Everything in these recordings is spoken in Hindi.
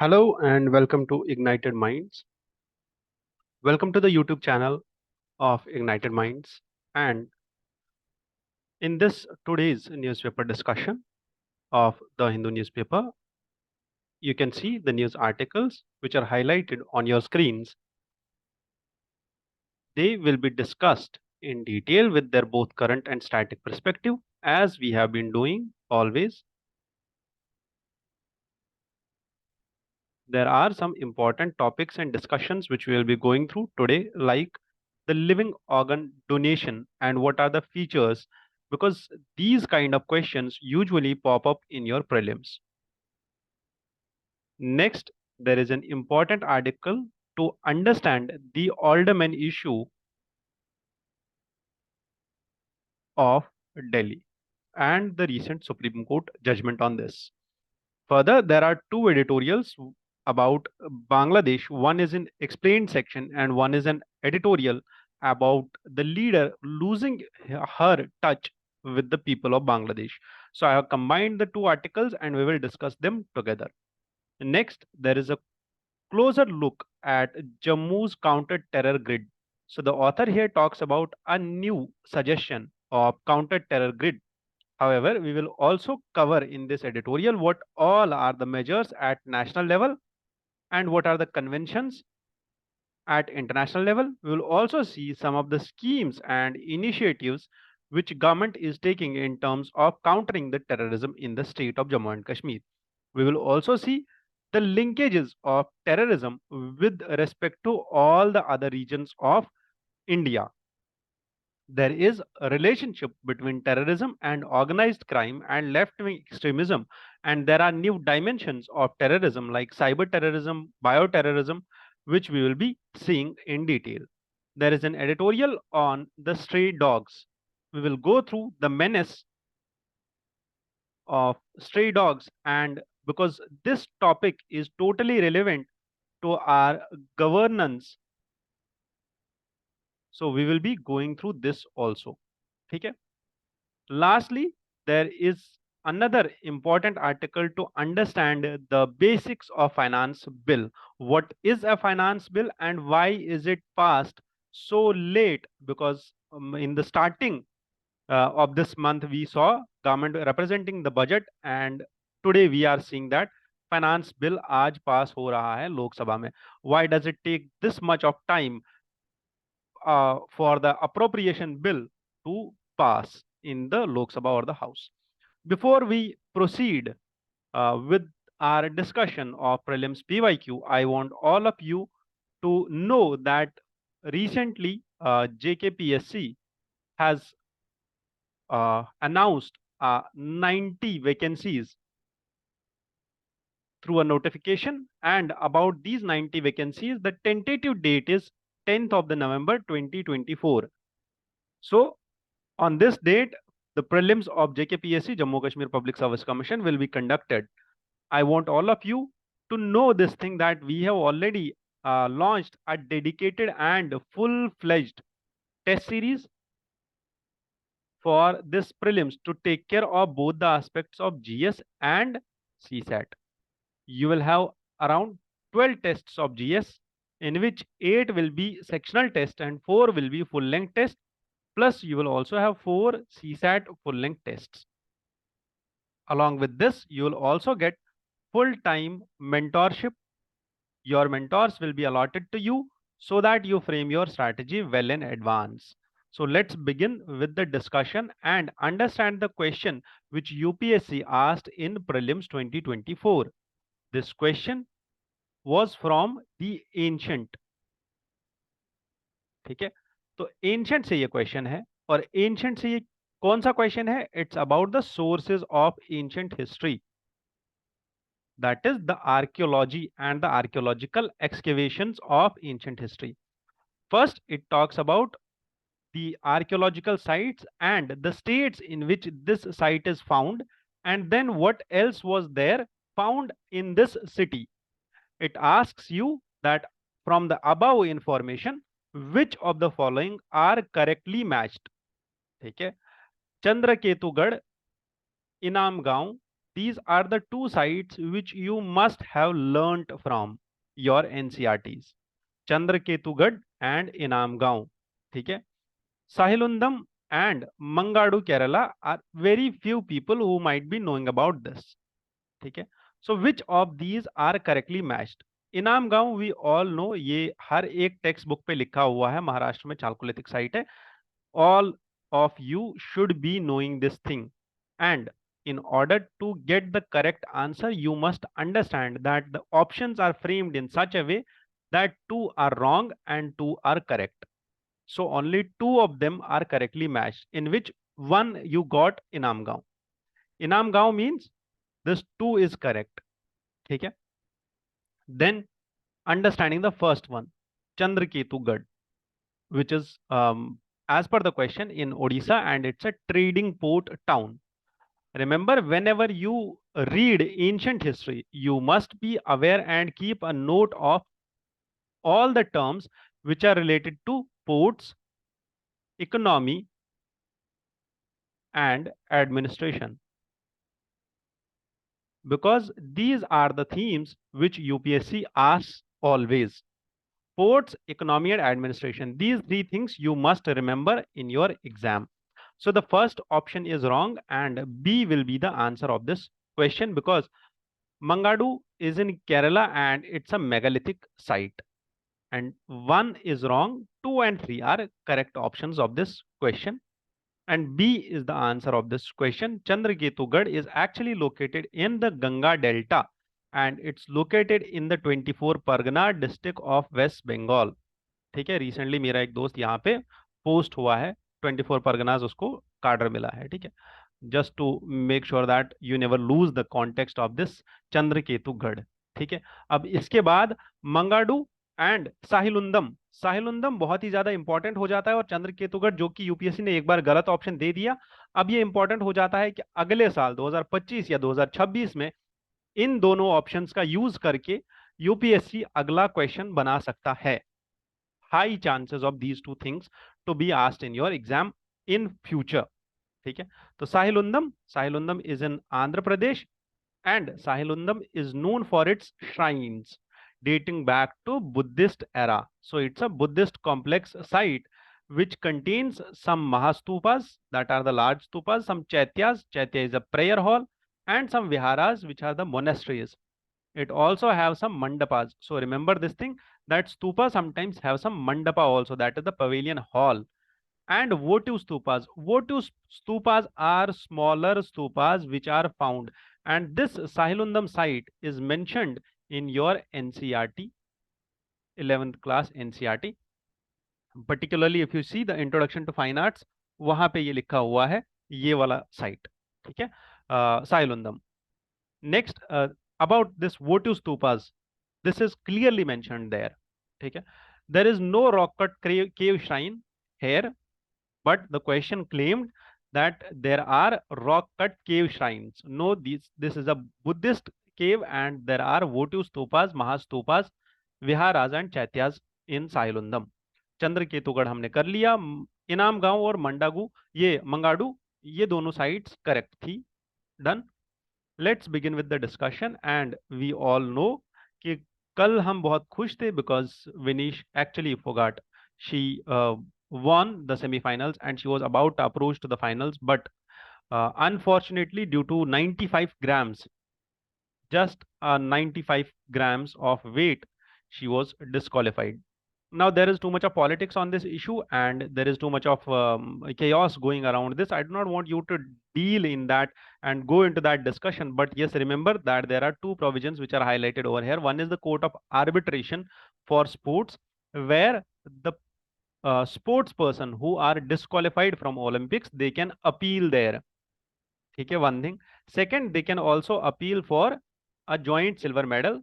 Hello and welcome to Ignited Minds. Welcome to the YouTube channel of Ignited Minds. And in this today's newspaper discussion of the Hindu newspaper, you can see the news articles which are highlighted on your screens. They will be discussed in detail with their both current and static perspective, as we have been doing always. There are some important topics and discussions which we will be going through today, like the living organ donation and what are the features, because these kind of questions usually pop up in your prelims. Next, there is an important article to understand the alderman issue of Delhi and the recent Supreme Court judgment on this. Further, there are two editorials about Bangladesh. One is in explained section and one is an editorial about the leader losing her touch with the people of Bangladesh. So I have combined the two articles and we will discuss them together. Next, there is a closer look at Jammu's counter-terror grid. So the author here talks about a new suggestion of counter-terror grid. However, we will also cover in this editorial what all are the measures at national level and what are the conventions at international level. We will also see some of the schemes and initiatives which government is taking in terms of countering the terrorism in the state of Jammu and Kashmir. We will also see the linkages of terrorism with respect to all the other regions of India. There is a relationship between terrorism and organized crime and left-wing extremism, and there are new dimensions of terrorism like cyber terrorism, bioterrorism, which we will be seeing in detail. There is an editorial on the stray dogs. We will go through the menace of stray dogs, and because this topic is totally relevant to our governance, so we will be going through this also. Okay. Lastly, there is another important article to understand the basics of finance bill. What is a finance bill and why is it passed so late? Because in the starting of this month, we saw government representing the budget, and today we are seeing that finance bill आज pass हो रहा है लोकसभा में. Why does it take this much of time for the appropriation bill to pass in the Lok Sabha or the House? Before we proceed with our discussion of prelims PYQ, I want all of you to know that recently JKPSC has announced 90 vacancies through a notification, and about these 90 vacancies, the tentative date is 10th of the November 2024. So on this date, the prelims of JKPSC, Jammu Kashmir Public Service Commission, will be conducted. I want all of you to know this thing that we have already launched a dedicated and full-fledged test series for this prelims to take care of both the aspects of GS and CSAT. You will have around 12 tests of GS, in which 8 will be sectional test and 4 will be full-length test. Plus, you will also have 4 CSAT full-length tests. Along with this, you will also get full-time mentorship. Your mentors will be allotted to you so that you frame your strategy well in advance. So let's begin with the discussion and understand the question which UPSC asked in prelims 2024. This question was from the ancient. ठीक है, तो ancient से ये question है, और ancient से ये कौन सा question है? It's about the sources of ancient history. That is the archaeology and the archaeological excavations of ancient history. First, it talks about the archaeological sites and the states in which this site is found, and then what else was there found in this city. It asks you that from the above information, which of the following are correctly matched. ठीक है, चंद्रकेतुगढ़, इनाम गांव, these are the two sites which you must have learnt from your NCRTs. Chandraketugarh and Inamgaon. ठीक है. Sahilundam and Mangadu Kerala are very few people who might be knowing about this. ठीक है. So which of these are correctly matched? इनाम गांव वी ऑल नो, ये हर एक टेक्स्ट बुक पे लिखा हुआ है, महाराष्ट्र में चालकोलिथिक साइट है. All of you should be knowing this thing, and in order to get the correct answer you must understand that the options are framed in such a way that two are wrong and two are correct. So only two of them are correctly matched, in which one you got Inamgaon. Inamgaon means this two is correct. ठीक है. Then understanding the first one, Chandraketugarh, which is as per the question in Odisha, and it's a trading port town. Remember, whenever you read ancient history, you must be aware and keep a note of all the terms which are related to ports, economy, and administration, because these are the themes which UPSC asks always. Ports, economy, and administration. These three things you must remember in your exam. So the first option is wrong and B will be the answer of this question, because Mangadu is in Kerala and it's a megalithic site. And 1 is wrong, 2 and 3 are correct options of this question. And B is the answer of this question. Chandraketugarh is actually located in the Ganga Delta, and it's located in the 24 Pargana district of West Bengal. ठीक है. रिसेंटली मेरा एक दोस्त यहाँ पे पोस्ट हुआ है, 24 परगनाज उसको कार्डर मिला है. ठीक है. Just to make sure that you never lose the context of this Chandraketugarh. ठीक है. अब इसके बाद मंगाडू एंड साहिलुंदम. साहिलुंदम बहुत ही ज्यादा इंपॉर्टेंट हो जाता है, और चंद्रकेतुगढ़ जो कि यूपीएससी ने एक बार गलत ऑप्शन दे दिया, अब ये इंपॉर्टेंट हो जाता है कि अगले साल 2025 या 2026 में इन दोनों ऑप्शंस का यूज करके यूपीएससी अगला क्वेश्चन बना सकता है. High chances of these two things to be asked in your exam in future. ठीक है. तो साहिलुंदम is in Andhra Pradesh, and Sahilundam is known for its shrines dating back to Buddhist era. So it's a Buddhist complex site which contains some Mahastupas, that are the large stupas, some Chaityas, Chaitya is a prayer hall, and some Viharas, which are the monasteries. It also have some mandapas. So remember this thing, that stupa sometimes have some mandapa also, that is the pavilion hall. And votive stupas. Votive stupas are smaller stupas which are found. And this Sahilundam site is mentioned in your NCRT, 11th class NCRT. Particularly if you see the introduction to fine arts, वहां पे ये लिखा हुआ है, ये वाला site. ठीक है. Sahilundam. Next, about this votive stupas, this is clearly mentioned there. ठीक है. There is no rock cut cave shrine here, but the question claimed that there are rock cut cave shrines. No, this is a Buddhist cave, and there are votive stupas, Mahastupas, Viharas and Chaityas in Sahilundam. चंद्रकेतुगढ़ हमने कर लिया. इनाम गांव और मंगाडू ये दोनों साइट्स करेक्ट थी. Done. Let's begin with the discussion. And we all know कि कल हम बहुत खुश थे because Vinesh actually forgot. She won the semi-finals and she was about to approach to the finals, but unfortunately due to 95 grams, just 95 grams of weight, she was disqualified. Now there is too much of politics on this issue, and there is too much of chaos going around this. I do not want you to deal in that and go into that discussion, but yes, remember that there are two provisions which are highlighted over here. One is the court of arbitration for sports, where the sports person who are disqualified from Olympics, they can appeal there. ठीक है. One thing. Second, they can also appeal for a joint silver medal.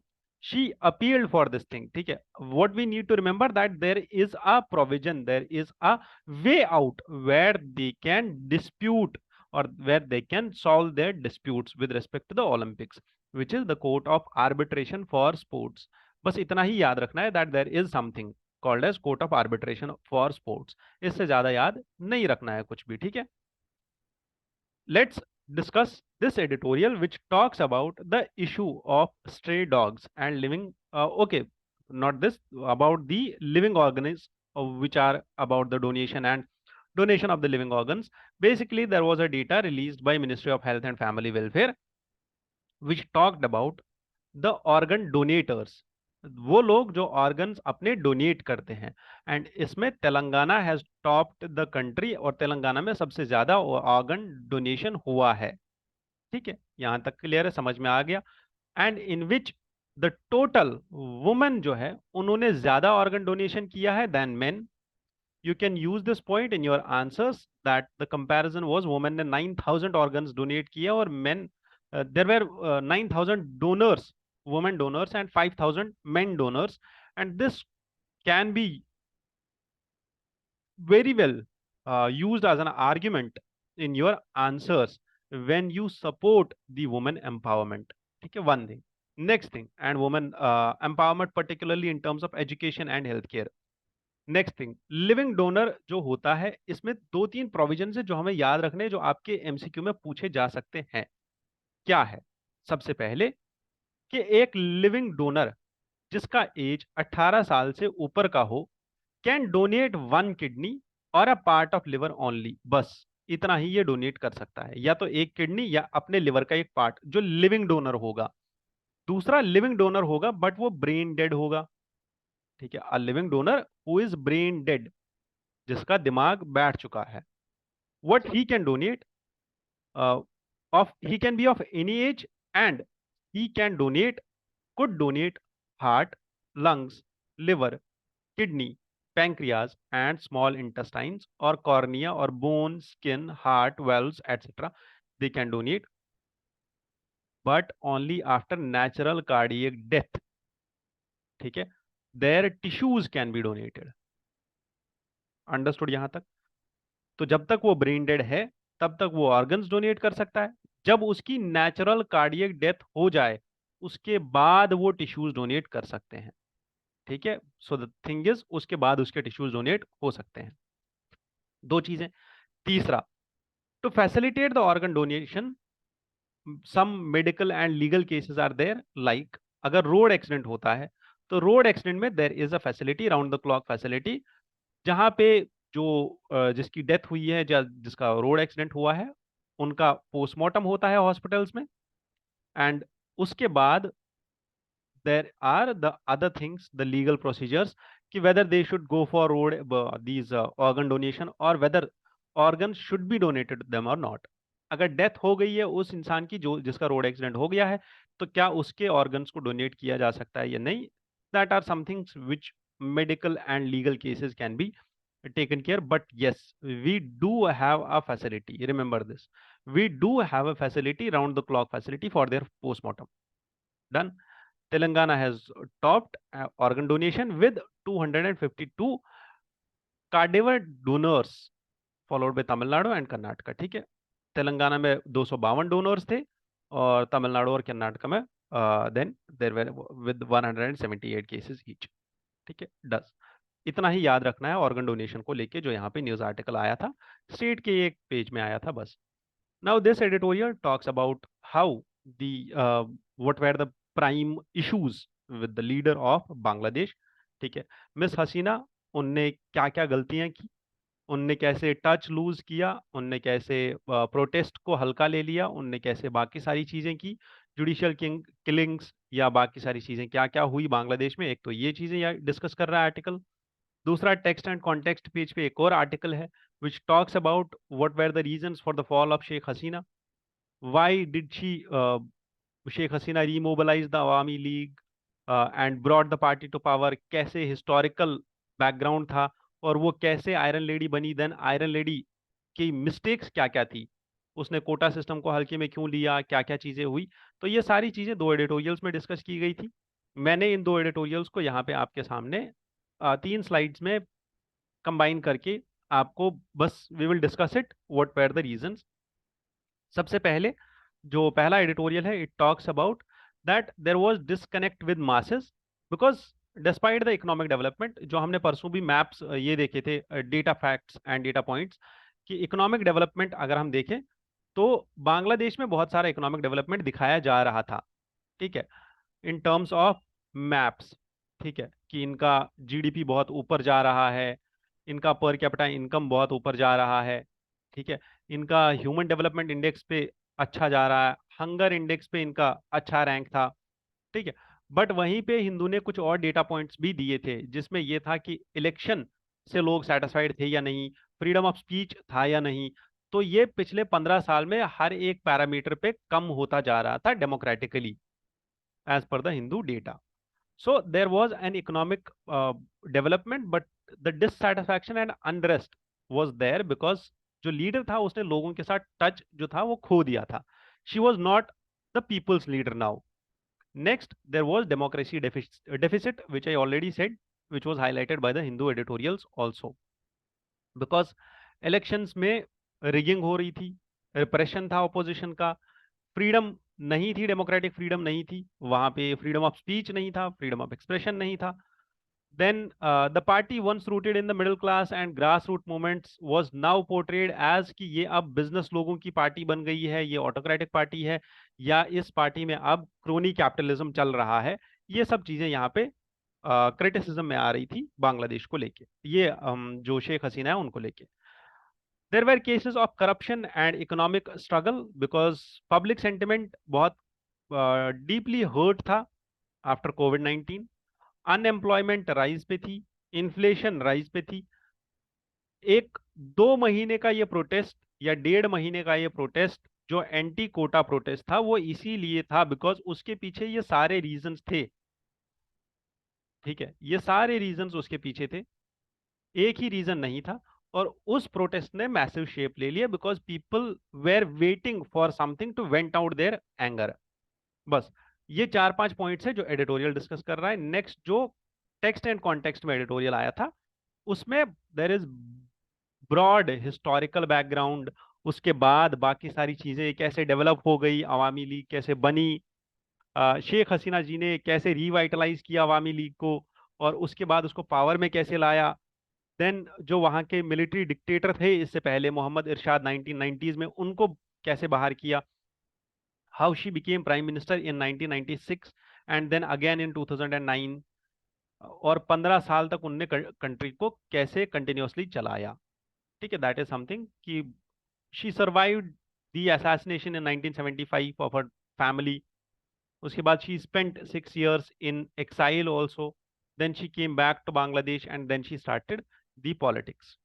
She appealed for this thing. ठीक है. What we need to remember that there is a provision, there is a way out where they can dispute, or where they can solve their disputes with respect to the Olympics, which is the court of arbitration for sports. बस इतना ही याद रखना है that there is something called as court of arbitration for sports. इससे ज्यादा याद नहीं रखना है कुछ भी. ठीक है. Let's discuss this editorial which talks about the issue of stray dogs and living okay, not this, about the living organisms which are about the donation of the living organs. Basically there was a data released by Ministry of Health and Family Welfare which talked about the organ donators, वो लोग जो ऑर्गन्स अपने डोनेट करते हैं। एंड इसमें Telangana has topped the country, और तेलंगाना में सबसे ज्यादा ऑर्गन डोनेशन हुआ है। ठीक है, यहां तक क्लियर है, समझ में आ गया। And in which the total women जो है उन्होंने ज्यादा ऑर्गन डोनेशन किया है than men. You can use this point in your answers that the comparison was women ने 9,000 organs donate किए और men there were 9,000 donors, women donors and 5,000 men donors, and this can be very well used as an argument in your answers when you support the woman empowerment. ठीक है, one thing. Next thing, and woman empowerment particularly in terms of education and healthcare. Next thing, living donor जो होता है इसमें दो तीन प्रोविजन है जो हमें याद रखने, जो आपके एमसीक्यू में पूछे जा सकते हैं। क्या है? सबसे पहले कि एक लिविंग डोनर जिसका एज 18 साल से ऊपर का हो कैन डोनेट वन किडनी और a part of liver only. बस इतना ही ये डोनेट कर सकता है, या तो एक किडनी या अपने लिवर का एक पार्ट, जो लिविंग डोनर होगा। दूसरा, लिविंग डोनर होगा बट वो ब्रेन डेड होगा। ठीक है, a living donor who is brain dead, जिसका दिमाग बैठ चुका है। what he can donate he can be of any age, and he can donate, could donate heart, lungs, liver, kidney, pancreas and small intestines or cornea or bone, skin, heart, valves, etc. They can donate, but only after natural cardiac death. ठीक है, their tissues can be donated. Understood यहां तक? तो जब तक वो ब्रेन डेड है तब तक वो ऑर्गन्स डोनेट कर सकता है। जब उसकी नेचुरल कार्डियक डेथ हो जाए उसके बाद वो टिश्यूज डोनेट कर सकते हैं। ठीक है, सो द थिंग इज उसके बाद उसके टिश्यूज डोनेट हो सकते हैं। दो चीजें। तीसरा, to facilitate the organ donation some medical and legal cases are there, like अगर रोड एक्सीडेंट होता है तो रोड एक्सीडेंट में there is a facility, round the clock facility, जहां पे जो जिसकी डेथ हुई है या जिसका रोड एक्सीडेंट हुआ है उनका पोस्टमार्टम होता है हॉस्पिटल्स में। एंड उसके बाद there are the other things, the legal procedures, कि whether they should go for road these organ donation और whether organ should be donated them और नॉट। अगर डेथ हो गई है उस इंसान की जो जिसका रोड एक्सीडेंट हो गया है, तो क्या उसके ऑर्गन्स को डोनेट किया जा सकता है या नहीं? That are somethings which medical and legal cases can be taken care, but yes, we do have a facility, remember this, we do have a facility, round the clock facility for their postmortem. Done. Telangana has topped organ donation with 252 cadaver donors, followed by Tamil Nadu and Karnataka. ठीक है, तेलंगाना में 252 डोनर्स थे और तमिलनाडु और कर्नाटक में then there were with 178 cases each. ठीक है, डस इतना ही याद रखना है ऑर्गन डोनेशन को लेके, जो यहाँ पे न्यूज आर्टिकल आया था, स्टेट के एक पेज में आया था बस। Now this editorial talks about how the what were the prime issues with the leader of Bangladesh. ठीक है, मिस हसीना, उनने क्या क्या गलतियां की, उनने कैसे टच लूज किया, उनने कैसे प्रोटेस्ट को हल्का ले लिया, उनने कैसे बाकी सारी चीजें की, जुडिशियल किलिंग्स या बाकी सारी चीजें क्या क्या हुई बांग्लादेश में। एक तो ये चीजें डिस्कस कर रहा है आर्टिकल। दूसरा, टेक्स्ट एंड कॉन्टेक्स्ट पेज पे एक और आर्टिकल है which talks about what were the reasons for the fall of Sheikh Hasina, why did she Sheikh Hasina remobilise the Awami League and brought the party to power, कैसे हिस्टोरिकल बैकग्राउंड था और वो कैसे आयरन लेडी बनी, देन आयरन लेडी की मिस्टेक्स क्या क्या थी, उसने कोटा सिस्टम को हल्के में क्यों लिया, क्या क्या चीजें हुई। तो ये सारी चीजें दो एडिटोरियल्स में डिस्कस की गई थी। मैंने इन दो एडिटोरियल्स को यहाँ पे आपके सामने 3 स्लाइड्स में कंबाइन करके आपको बस we will discuss it what were the reasons. सबसे पहले जो पहला एडिटोरियल है, it talks about that there was disconnect with masses because despite the economic development, जो हमने परसों भी मैप्स ये देखे थे, data facts and data points, कि इकोनॉमिक डेवलपमेंट अगर हम देखें तो बांग्लादेश में बहुत सारा इकोनॉमिक डेवलपमेंट दिखाया जा रहा था, ठीक है, इन टर्म्स ऑफ मैप्स, ठीक है, कि इनका जीडीपी बहुत ऊपर जा रहा है, इनका पर कैपिटा इनकम बहुत ऊपर जा रहा है, ठीक है, इनका ह्यूमन डेवलपमेंट इंडेक्स पे अच्छा जा रहा है, हंगर इंडेक्स पे इनका अच्छा रैंक था, ठीक है। बट वहीं पे हिंदू ने कुछ और डेटा पॉइंट्स भी दिए थे, जिसमें ये था कि इलेक्शन से लोग सेटिस्फाइड थे या नहीं, फ्रीडम ऑफ स्पीच था या नहीं। तो ये पिछले 15 साल में हर एक पैरामीटर पे कम होता जा रहा था democratically, as per the Hindu data. So there was an economic development, but the dissatisfaction and unrest was there because जो लीडर था उसने लोगों के साथ टच जो था वो खो दिया था. She was not the people's leader now. Next, there was democracy deficit, which I already said, which was highlighted by the Hindu editorials also. Because elections में rigging हो रही थी, repression था opposition का, फ्रीडम नहीं थी, डेमोक्रेटिक फ्रीडम नहीं थी वहां पे, फ्रीडम ऑफ स्पीच नहीं था, फ्रीडम ऑफ एक्सप्रेशन नहीं था. Then the party once rooted in the middle class and grass root movements was now portrayed as कि ये अब बिजनेस लोगों की पार्टी बन गई है, ये ऑटोक्रेटिक पार्टी है, या इस पार्टी में अब क्रोनी कैपिटलिज्म चल रहा है. ये सब चीजें यहाँ पे क्रिटिसिज्म में आ रही थी बांग्लादेश को लेके, ये जो शेख हसीना है उनको लेके. There were cases of corruption and economic struggle because public sentiment बहुत डीपली हर्ट था आफ्टर कोविड-19. अनएम्प्लॉयमेंट राइज पे थी, इन्फ्लेशन राइज पे थी. एक 2 महीने का ये प्रोटेस्ट या 1.5 महीने का ये प्रोटेस्ट जो एंटी कोटा प्रोटेस्ट था वो इसीलिए था बिकॉज उसके पीछे ये सारे रीजंस थे, ठीक है, ये सारे रीजंस उसके पीछे थे, एक ही रीजन नहीं था. और उस प्रोटेस्ट ने मैसिव शेप ले लिया because people were waiting for something to vent out their anger. बस ये 4-5 पॉइंट्स है जो एडिटोरियल डिस्कस कर रहा है. नेक्स्ट जो टेक्स्ट एंड कॉन्टेक्स्ट में एडिटोरियल आया था उसमें there is broad historical background, उसके बाद बाकी सारी चीजें कैसे डेवलप हो गई, अवामी लीग कैसे बनी, शेख हसीना जी ने कैसे रिवाइटलाइज किया अवामी लीग को, और उसके बाद उसको पावर में कैसे लाया. देन जो वहाँ के मिलिट्री डिक्टेटर थे इससे पहले मोहम्मद इरशाद 1990s में, उनको कैसे बाहर किया. How she became prime minister in 1996 and then again in 2009. और 15 साल तक उनने कंट्री को कैसे कंटिन्यूअसली चलाया, ठीक है. दैट इज समथिंग कि she survived the assassination in 1975 of her family. उसके बाद she spent 6 years in exile also. Then she came back to Bangladesh and then she started the politics.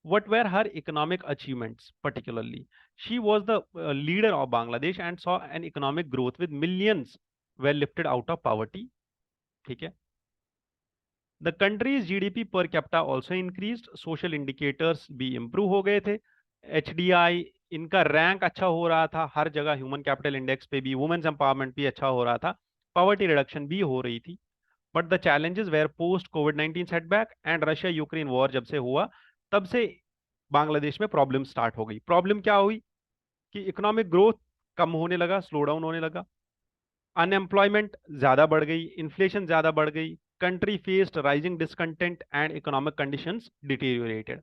What were her economic achievements particularly? She was the leader of Bangladesh and saw an economic growth with millions were lifted out of poverty. ठीक है. The country's GDP per capita also increased. Social indicators भी improve हो गए थे. HDI इनका रैंक अच्छा हो रहा था हर जगह, ह्यूमन कैपिटल इंडेक्स पे भी, वुमेन्स एम्पावरमेंट भी अच्छा हो रहा था, पॉवर्टी रिडक्शन भी हो रही थी. But the challenges were post कोविड-19 setback and Russia Ukraine war जब से हुआ तब से बांग्लादेश में प्रॉब्लम स्टार्ट हो गई. प्रॉब्लम क्या हुई कि इकोनॉमिक ग्रोथ कम होने लगा, स्लो डाउन होने लगा, अनएम्प्लॉयमेंट ज्यादा बढ़ गई, इन्फ्लेशन ज्यादा बढ़ गई, country faced rising discontent and economic conditions deteriorated.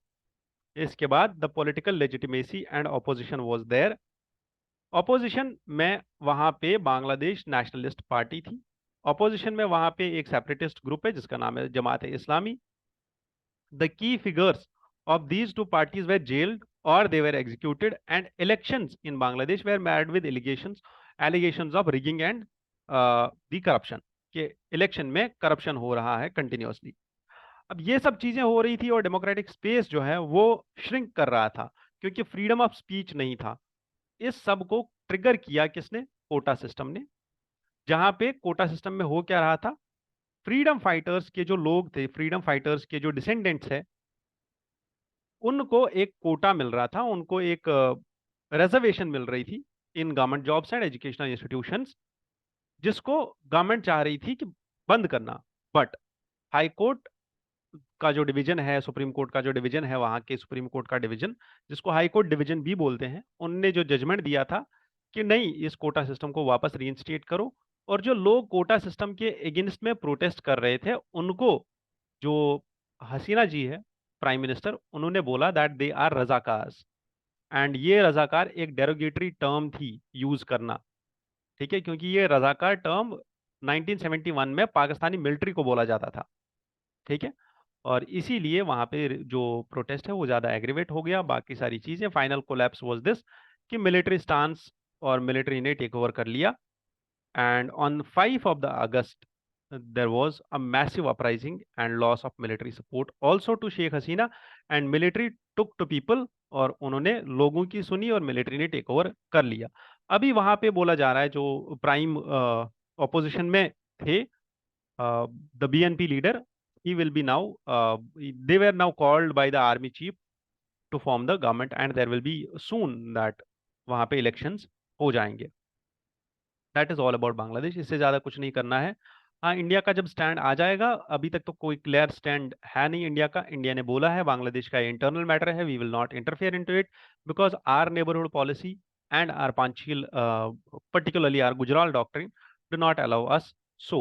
इसके बाद the political legitimacy and opposition was there. Opposition में वहां पे बांग्लादेश नेशनलिस्ट पार्टी थी. ऑपोजिशन में वहां पे एक सेपरेटिस्ट ग्रुप है जिसका नाम है Jamaat Islami. The key figures of these two parties were jailed or they were executed, and elections in Bangladesh were marred with allegations of rigging and the corruption. कि इलेक्शन में करप्शन हो रहा है कंटिन्यूअसली. अब ये सब चीजें हो रही थी और डेमोक्रेटिक स्पेस जो है वो श्रिंक कर रहा था क्योंकि फ्रीडम ऑफ स्पीच नहीं था. इस सब को ट्रिगर किया किसने? कोटा सिस्टम ने. जहां पे कोटा सिस्टम में हो क्या रहा था, फ्रीडम फाइटर्स के जो लोग थे, फ्रीडम फाइटर्स के जो डिसेंडेंट्स है, उनको एक कोटा मिल रहा था, उनको एक रिजर्वेशन मिल रही थी in government jobs and educational institutions, जिसको गवर्नमेंट चाह रही थी कि बंद करना. बट हाई कोर्ट का जो डिवीजन है, सुप्रीम कोर्ट का जो डिवीजन है, वहां के सुप्रीम कोर्ट का डिवीजन, जिसको हाई कोर्ट डिवीजन भी बोलते हैं, उनने जो जजमेंट दिया था कि नहीं, इस कोटा सिस्टम को वापस रीइंस्टेट करो. और जो लोग कोटा सिस्टम के अगेंस्ट में प्रोटेस्ट कर रहे थे उनको, जो हसीना जी है प्राइम मिनिस्टर, उन्होंने बोला दैट दे आर रजाकार्स. एंड ये रजाकार एक डेरोगेटरी टर्म थी यूज करना, ठीक है, क्योंकि ये रजाकार टर्म 1971 में पाकिस्तानी मिलिट्री को बोला जाता था, ठीक है। और इसीलिए वहां पे जो प्रोटेस्ट है वो ज्यादा एग्रीवेट हो गया, बाकी सारी चीजें, फाइनल कोलैप्स वाज दिस कि मिलिट्री स्टांस और मिलिट्री ने टेक ओवर कर लिया। And on 5 of the August, there was a massive uprising and loss of military support also to Sheikh Hasina, and military took to people, और उन्होंने लोगों की सुनी और मिलिट्री ने टेक ओवर कर लिया। अभी वहां पे बोला जा रहा है जो प्राइम ऑपोजिशन में थे, the BNP leader, he will be now, they were now called by the army chief to form the government and there will be soon that वहां पे इलेक्शंस हो जाएंगे। That is all about Bangladesh, इससे ज्यादा कुछ नहीं करना है। हाँ, इंडिया का जब स्टैंड आ जाएगा, अभी तक तो कोई क्लियर स्टैंड है नहीं इंडिया का। इंडिया ने बोला है बांग्लादेश का इंटरनल मैटर है, we will not interfere into it because our neighbourhood policy and our Panchsheel, particularly our Gujarat doctrine, do not allow us so.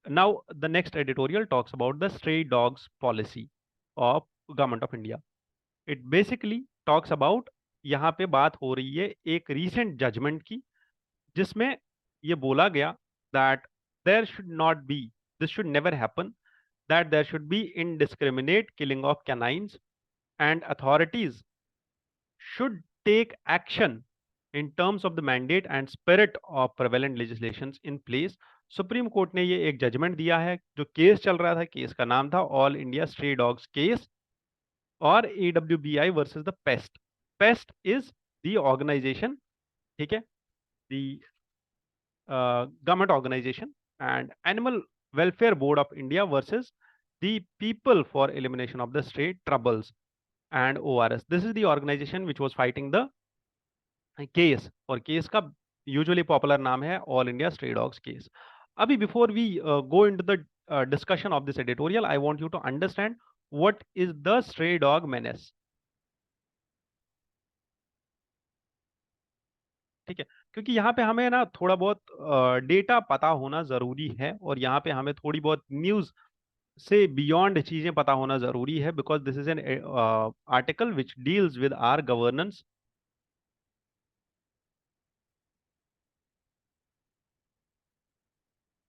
Now the next editorial talks about the stray dogs policy of government of India. It basically talks about, यहाँ पे बात हो रही है एक recent judgment की, जिसमें ये बोला गया that there should not be, this should never happen, that there should be indiscriminate killing of canines and authorities should take action in terms of the mandate and spirit of prevalent legislations in place. Supreme court ने ये एक जजमेंट दिया है। जो केस चल रहा था, केस का नाम था all India stray dogs case और AWBI versus the pest. Pest is the organisation, ठीक है, the government organization, and Animal Welfare Board of India versus the People for Elimination of the Stray Troubles and ORS. This is the organization which was fighting the case, और केस का यूजुअली पॉपुलर नाम है all India stray dogs case. अभी before we go into the discussion of this editorial, I want you to understand what is the stray dog menace, ठीक है, क्योंकि यहाँ पे हमें ना थोड़ा बहुत डेटा पता होना जरूरी है और यहाँ पे हमें थोड़ी बहुत न्यूज से बियॉन्ड चीजें पता होना जरूरी है, because this is an article which deals with our governance,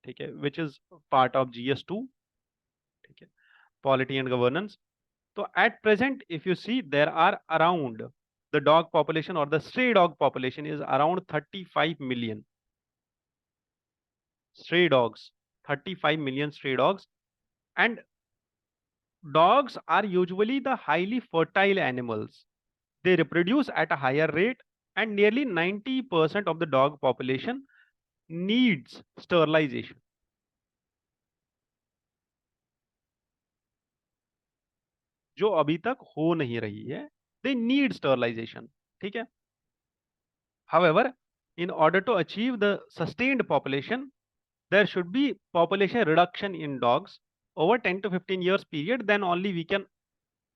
ठीक है, which is part of GS2, ठीक है, पॉलिटी एंड गवर्नेंस। तो at present if you see there are around the dog population और the stray dog population is around 35 million stray dogs, 35 million stray dogs. And dogs are usually the highly fertile animals. They reproduce at a higher rate, and nearly 90% of the dog population needs sterilization. जो अभी तक हो नहीं रही है, they need sterilization, ठीक है। However, in order to achieve the sustained population, there should be population reduction in dogs over 10 to 15 years period, then only we can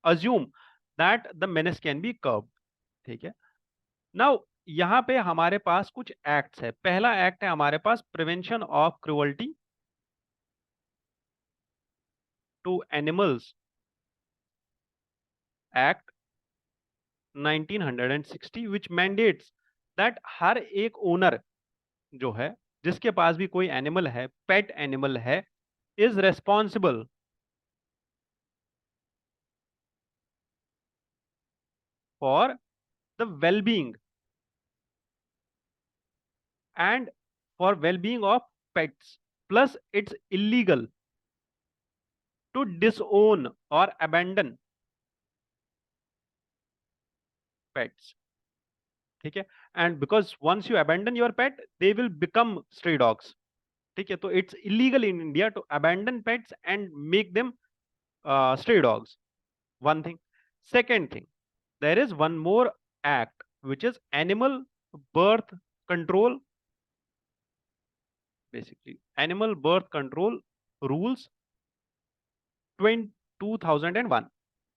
assume that the menace can be curbed, ठीक है। नाउ यहाँ पे हमारे पास कुछ एक्ट्स है। पहला एक्ट है हमारे पास prevention of cruelty to animals act 1960, which mandates that हर एक ओनर जो है, जिसके पास भी कोई एनिमल है, पेट एनिमल है, is responsible for the wellbeing and for well-being of pets. Plus, it's illegal to disown or abandon pets, ठीक है। And because once you abandon your pet they will become stray dogs, ठीक है। तो it's illegal in India to abandon pets and make them stray dogs, one thing. Second thing, there is one more act which is animal birth control, basically animal birth control rules 2001.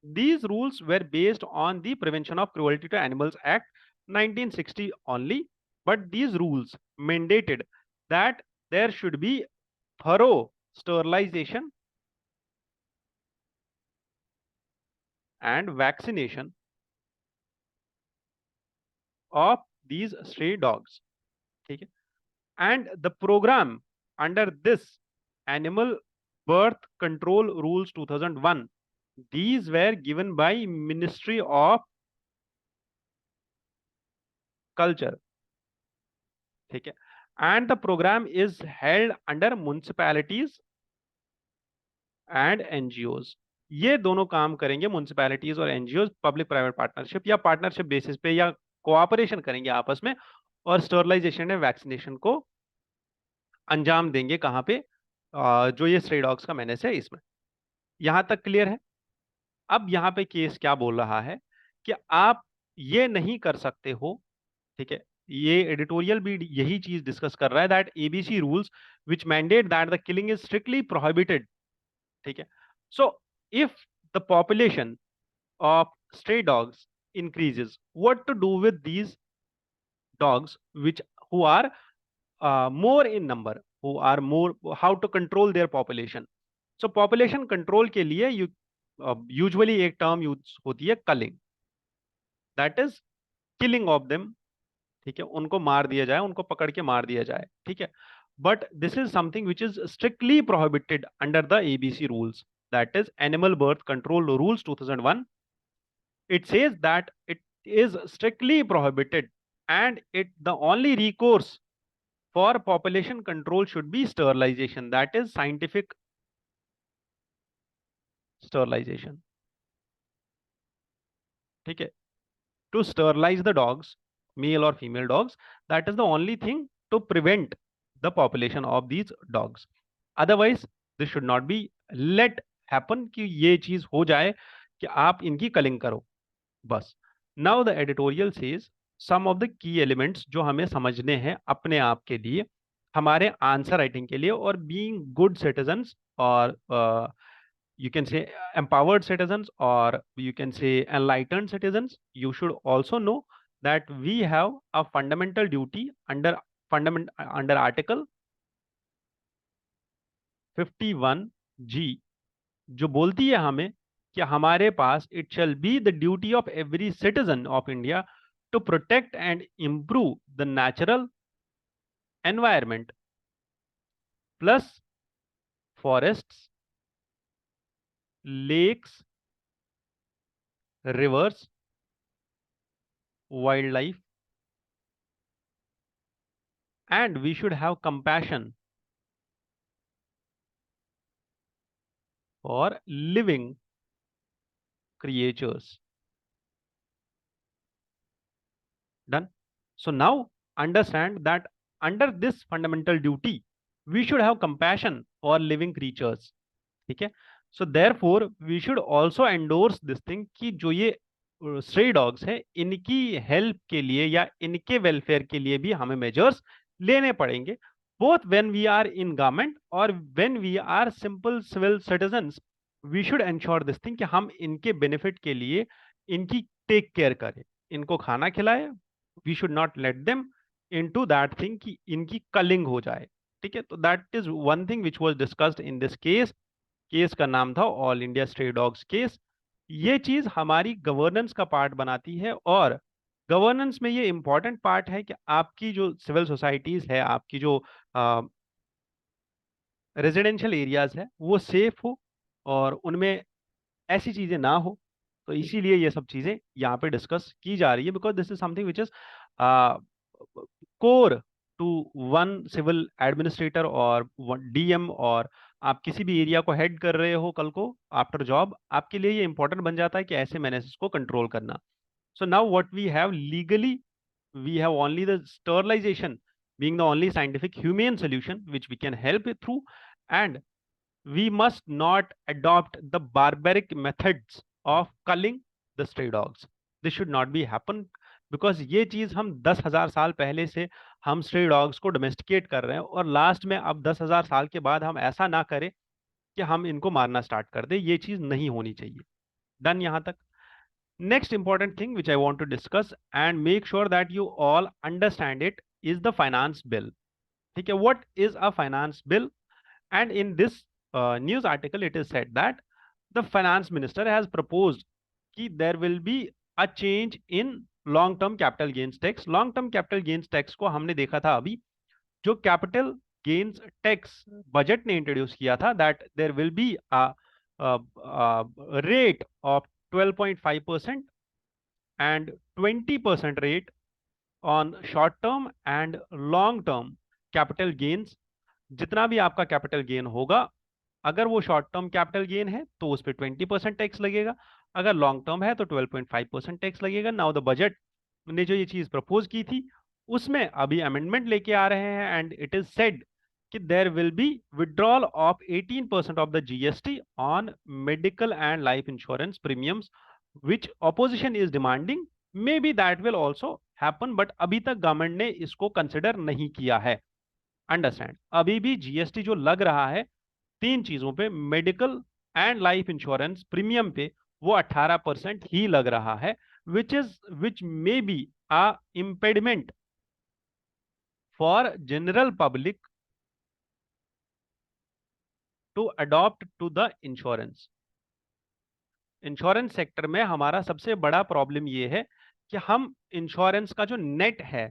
These rules were based on the Prevention of Cruelty to Animals Act 1960 only, but these rules mandated that there should be thorough sterilization and vaccination of these stray dogs. ठीक है, and the program under this animal birth control rules 2001, these were given by Ministry of Culture. ठीक है, and the program is held under municipalities and NGOs. ये दोनों काम करेंगे, म्यूनिसिपैलिटीज और एनजीओ, पब्लिक प्राइवेट पार्टनरशिप या पार्टनरशिप बेसिस पे या कोऑपरेशन करेंगे आपस में, और स्टरलाइजेशन एंड वैक्सीनेशन को अंजाम देंगे कहाँ पे, जो ये स्ट्रे डॉग्स का मेनेस है इसमें। यहां तक क्लियर है? अब यहाँ पे केस क्या बोल रहा है कि आप ये नहीं कर सकते हो, ठीक है, ये एडिटोरियल भी यही चीज डिस्कस कर रहा है, that ABC rules which mandate that the killing is strictly prohibited. ठीक है, so if the population of stray dogs increases, what to do with these dogs which who are more in number, who are more, how to control their population? So population control के लिए usually एक term यूज होती है culling, that is killing of them। ठीक है, उनको मार दिया जाए, उनको पकड़ के मार दिया जाए। ठीक है, but this is something which is strictly prohibited under the ABC rules, that is Animal Birth Control Rules 2001. It says that it is strictly prohibited, and the only recourse for population control should be sterilization, that is scientific sterilization। ठीक है, to sterilize the dogs, male or female dogs, that is the only thing to prevent the population of these dogs, otherwise this should not be let happen कि ये चीज हो जाए कि आप इनकी कलिंग करो बस। Now the editorial says some of the key elements जो हमें समझने हैं अपने आप के लिए, हमारे आंसर राइटिंग के लिए, और बीइंग गुड सिटीजन्स, और you can say empowered citizens, or you can say enlightened citizens, you should also know that we have a fundamental duty under article 51G, जो बोलती है हमें कि हमारे पास it shall be the duty of every citizen of India to protect and improve the natural environment plus forests, lakes, rivers, wildlife, and we should have compassion for living creatures. Done. So now understand that under this fundamental duty we should have compassion for living creatures. ठीक है, so therefore we should also endorse this thing कि जो ये स्ट्रे डॉग्स है इनकी हेल्प के लिए या इनके वेलफेयर के लिए भी हमें मेजर्स लेने पड़ेंगे, both when we are in government or when we are simple civil citizens, we should ensure this thing कि हम इनके बेनिफिट के लिए इनकी टेक केयर करें, इनको खाना खिलाए, we should not let them into that thing कि इनकी कलिंग हो जाए। ठीक है, तो that is one thing which was discussed in this case. Case का नाम था all India stray dogs case. ये चीज हमारी गवर्नेंस का पार्ट बनाती है, और गवर्नेंस में ये इंपॉर्टेंट पार्ट है कि आपकी जो सिविल सोसाइटीज है, आपकी जो रेजिडेंशियल एरियाज है वो सेफ हो और उनमें ऐसी चीजें ना हो। तो इसीलिए ये सब चीजें यहाँ पे डिस्कस की जा रही है, because this is something which is core to one civil administrator और डीएम, और आप किसी भी एरिया को हेड कर रहे हो कल को आफ्टर जॉब, आपके लिए ये इंपॉर्टेंट बन जाता है कि ऐसे मेनेसेस को कंट्रोल करना। So now what we have legally, we have only the sterilization being the only scientific humane solution which we can help it through, and we must not adopt the barbaric methods of culling the stray dogs. This should not be happen, because ये चीज हम 10,000 साल पहले से हम स्ट्रे डॉग्स को डोमेस्टिकेट कर रहे हैं, और लास्ट में अब 10,000 साल के बाद हम ऐसा ना करें कि हम इनको मारना स्टार्ट कर दे। ये चीज नहीं होनी चाहिए। डन यहाँ तक? Next important thing which I want to discuss and make sure that you all understand it is the finance bill. ठीक है, what is a finance bill? And in this news article it is said that the finance minister has proposed कि there will be a change in long term capital gains tax. Long term capital gains tax को हमने देखा था अभी, जो कैपिटल गेन्स टैक्स बजट ने इंट्रोड्यूस किया था, that there will be rate of 12.5% and 20% rate on short term and long term capital gains। जितना भी आपका कैपिटल गेन होगा, अगर वो शॉर्ट टर्म कैपिटल गेन है तो उस पर 20% टैक्स लगेगा, अगर लॉन्ग टर्म है तो 12.5% टैक्स लगेगा। नाउ द बजट ने जो ये चीज प्रपोज की थी, उसमें अभी अमेंडमेंट लेके आ रहे हैं, एंड इट इज सेड कि there will be withdrawal of 18% of the GST on medical and life insurance premiums, which opposition is demanding. Maybe that will also happen, but अभी तक गवर्नमेंट ने इसको कंसिडर नहीं किया है। अंडरस्टैंड, अभी भी जीएसटी जो लग रहा है तीन चीजों पे, medical and life insurance premium पे, वो 18% ही लग रहा है, which may be a impediment for general public to adopt to the insurance. Insurance sector में हमारा सबसे बड़ा प्रॉब्लम ये है कि हम इंश्योरेंस का जो नेट है,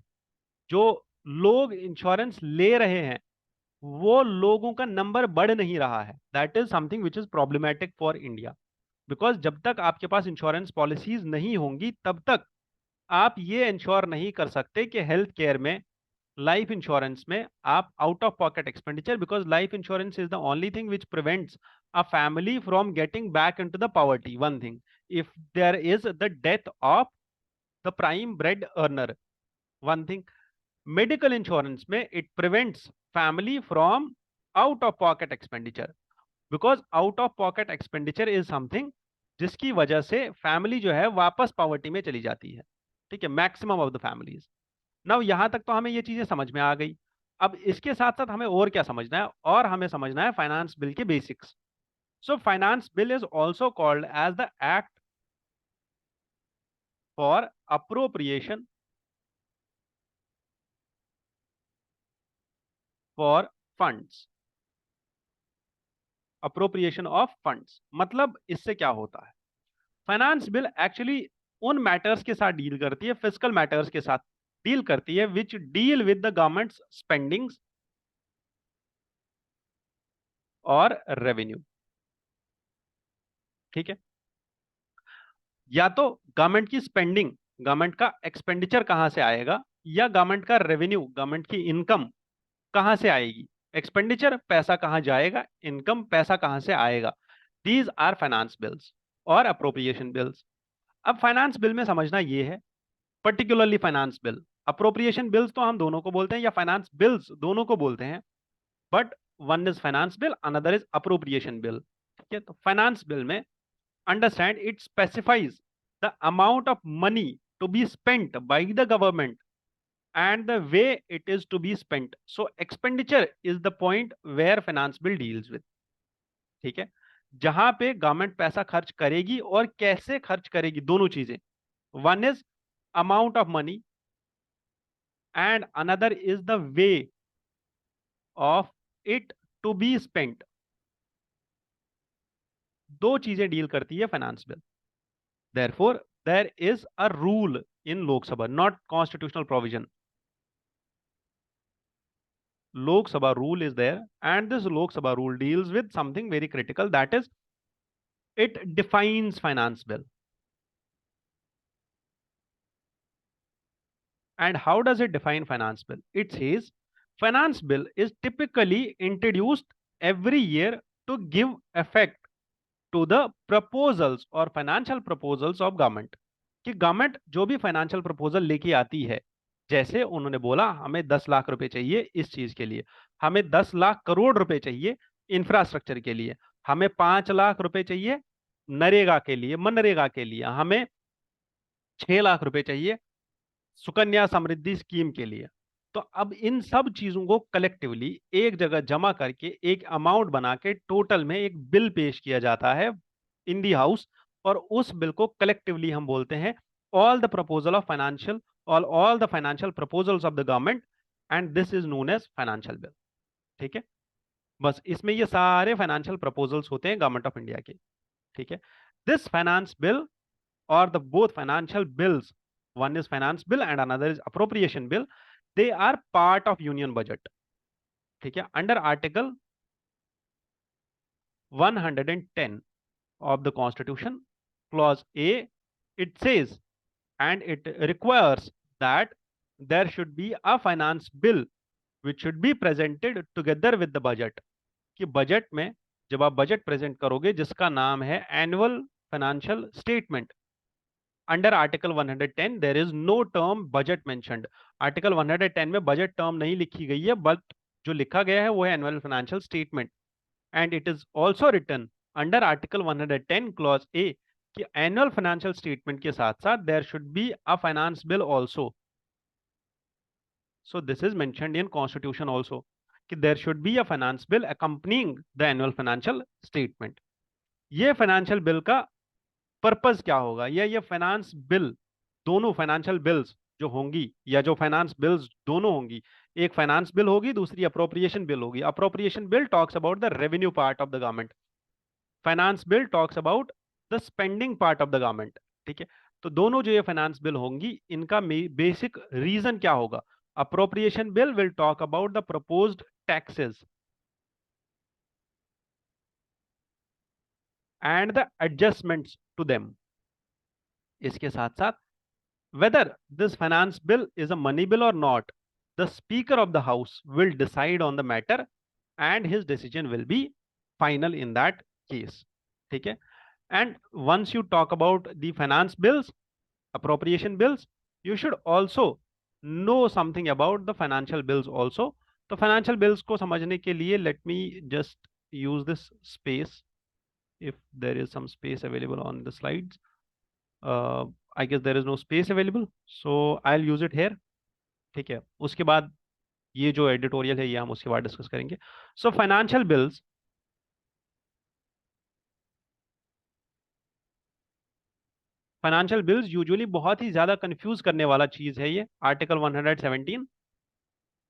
जो लोग इंश्योरेंस ले रहे हैं, वो लोगों का नंबर बढ़ नहीं रहा है। That is something which is problematic for India, because जब तक आपके पास इंश्योरेंस पॉलिसीज नहीं होंगी, तब तक आप ये इंश्योर नहीं कर सकते कि हेल्थ केयर में, लाइफ इंश्योरेंस में आप out of pocket expenditure, because life insurance is the only thing which prevents a family from getting back into the poverty. One thing, if there is the death of the prime bread earner, one thing. Medical insurance में it prevents family from out of pocket expenditure, because out of pocket expenditure is something जिसकी वजह से फैमिली जो है वापस पॉवर्टी में चली जाती है। ठीक है, maximum of the families. Now यहां तक तो हमें ये चीजें समझ में आ गई। अब इसके साथ साथ हमें और क्या समझना है, और हमें समझना है फाइनेंस बिल के basics. So finance bill is also called as the act for appropriation for funds. Appropriation of funds मतलब इससे क्या होता है, फाइनेंस बिल एक्चुअली उन मैटर्स के साथ डील करती है, फिजिकल मैटर्स के साथ डील करती है, which deal with the government spendings और रेवेन्यू। ठीक है, या तो गवर्नमेंट की स्पेंडिंग, गवर्नमेंट का एक्सपेंडिचर कहां से आएगा, या गवर्नमेंट का रेवेन्यू, गवर्नमेंट की इनकम कहां से आएगी। एक्सपेंडिचर पैसा कहां जाएगा, इनकम पैसा कहां से आएगा। दीज आर फाइनेंस बिल्स और अप्रोप्रिएशन बिल्स। अब फाइनेंस बिल में समझना यह है, particularly finance bill, appropriation bills तो हम दोनों को बोलते हैं, या फाइनेंस बिल्स दोनों को बोलते हैं, but one is finance bill, another is appropriation bill. ठीक है, तो फाइनेंस बिल में understand it specifies the amount of money to be spent by the government and the way it is to be spent. So expenditure is the point where finance bill deals with। ठीक है, जहां पे गवर्नमेंट पैसा खर्च करेगी और कैसे खर्च करेगी, दोनों चीजें। One is amount of money and another is the way of it to be spent. दो चीजें डील करती है finance bill. Therefore, there is a rule in Lok Sabha, not constitutional provision. Lok Sabha rule is there, and this Lok Sabha rule deals with something very critical, that is, it defines finance bill. And how does it define finance bill? It says finance bill is typically introduced every year to give effect to the proposals or financial proposals of government। कि गवर्नमेंट जो भी फाइनेंशियल प्रपोजल लेके आती है, जैसे उन्होंने बोला हमें 10 लाख रुपए चाहिए इस चीज के लिए, हमें 10 लाख करोड़ रुपए चाहिए इंफ्रास्ट्रक्चर के लिए, हमें 5 लाख रुपए चाहिए नरेगा के लिए, मनरेगा के लिए, हमें 6 लाख रुपए चाहिए सुकन्या समृद्धि स्कीम के लिए। तो अब इन सब चीजों को कलेक्टिवली एक जगह जमा करके एक अमाउंट बना के टोटल में एक बिल पेश किया जाता है इन दी हाउस, और उस बिल को कलेक्टिवली हम बोलते हैं all the proposal of financial, all the financial proposals of the government, and this is known as financial bill. ठीक है, बस इसमें ये सारे फाइनेंशियल प्रपोजल्स होते हैं गवर्नमेंट ऑफ इंडिया के। ठीक है, दिस फाइनेंस बिल और the both financial bills one is finance bill and another is appropriation bill. They are part of union budget. ठीक है, under article 110 of the constitution, clause A, it says and it requires that there should be a finance bill which should be presented together with the budget. कि बजट में जब आप बजट प्रेजेंट करोगे जिसका नाम है annual financial statement, under article 110 there is no term budget mentioned. Article 110 में बजट टर्म नहीं लिखी गई है, बट जो लिखा गया है वो है annual financial statement. And it is also written under article 110 clause A कि एनुअल फाइनेंशियल स्टेटमेंट के साथ साथ there should be a finance bill also. So this is mentioned in constitution also कि there should be a finance bill accompanying the annual financial statement. ये फाइनेंशियल बिल का पर्पस क्या होगा, या ये फाइनेंस बिल, दोनों फाइनेंशियल बिल्स जो होंगी या जो फाइनेंस बिल्स दोनों होंगी, एक फाइनेंस बिल होगी दूसरी अप्रोप्रिएशन बिल होगी. Appropriation bill talks about the revenue part of the government, finance bill talks about the spending part of the government. ठीक है, तो दोनों जो ये फाइनेंस बिल होंगी इनका बेसिक रीजन क्या होगा. appropriation bill will talk about the proposed taxes and the adjustments to them. इसके साथ साथ whether this finance bill is a money bill or not, the speaker of the house will decide on the matter and his decision will be final in that case. ठीक है, and once you talk about the finance bills, appropriation bills, you should also know something about the financial bills also. तो financial bills को समझने के लिए let me just use this space if there is some space available on the slides. I guess there is no space available, so I'll use it here. ठीक है, उसके बाद ये जो एडिटोरियल है ये हम उसके बाद डिस्कस करेंगे. So financial bills, financial bills usually बहुत ही ज्यादा कंफ्यूज करने वाला चीज है ये. Article 117,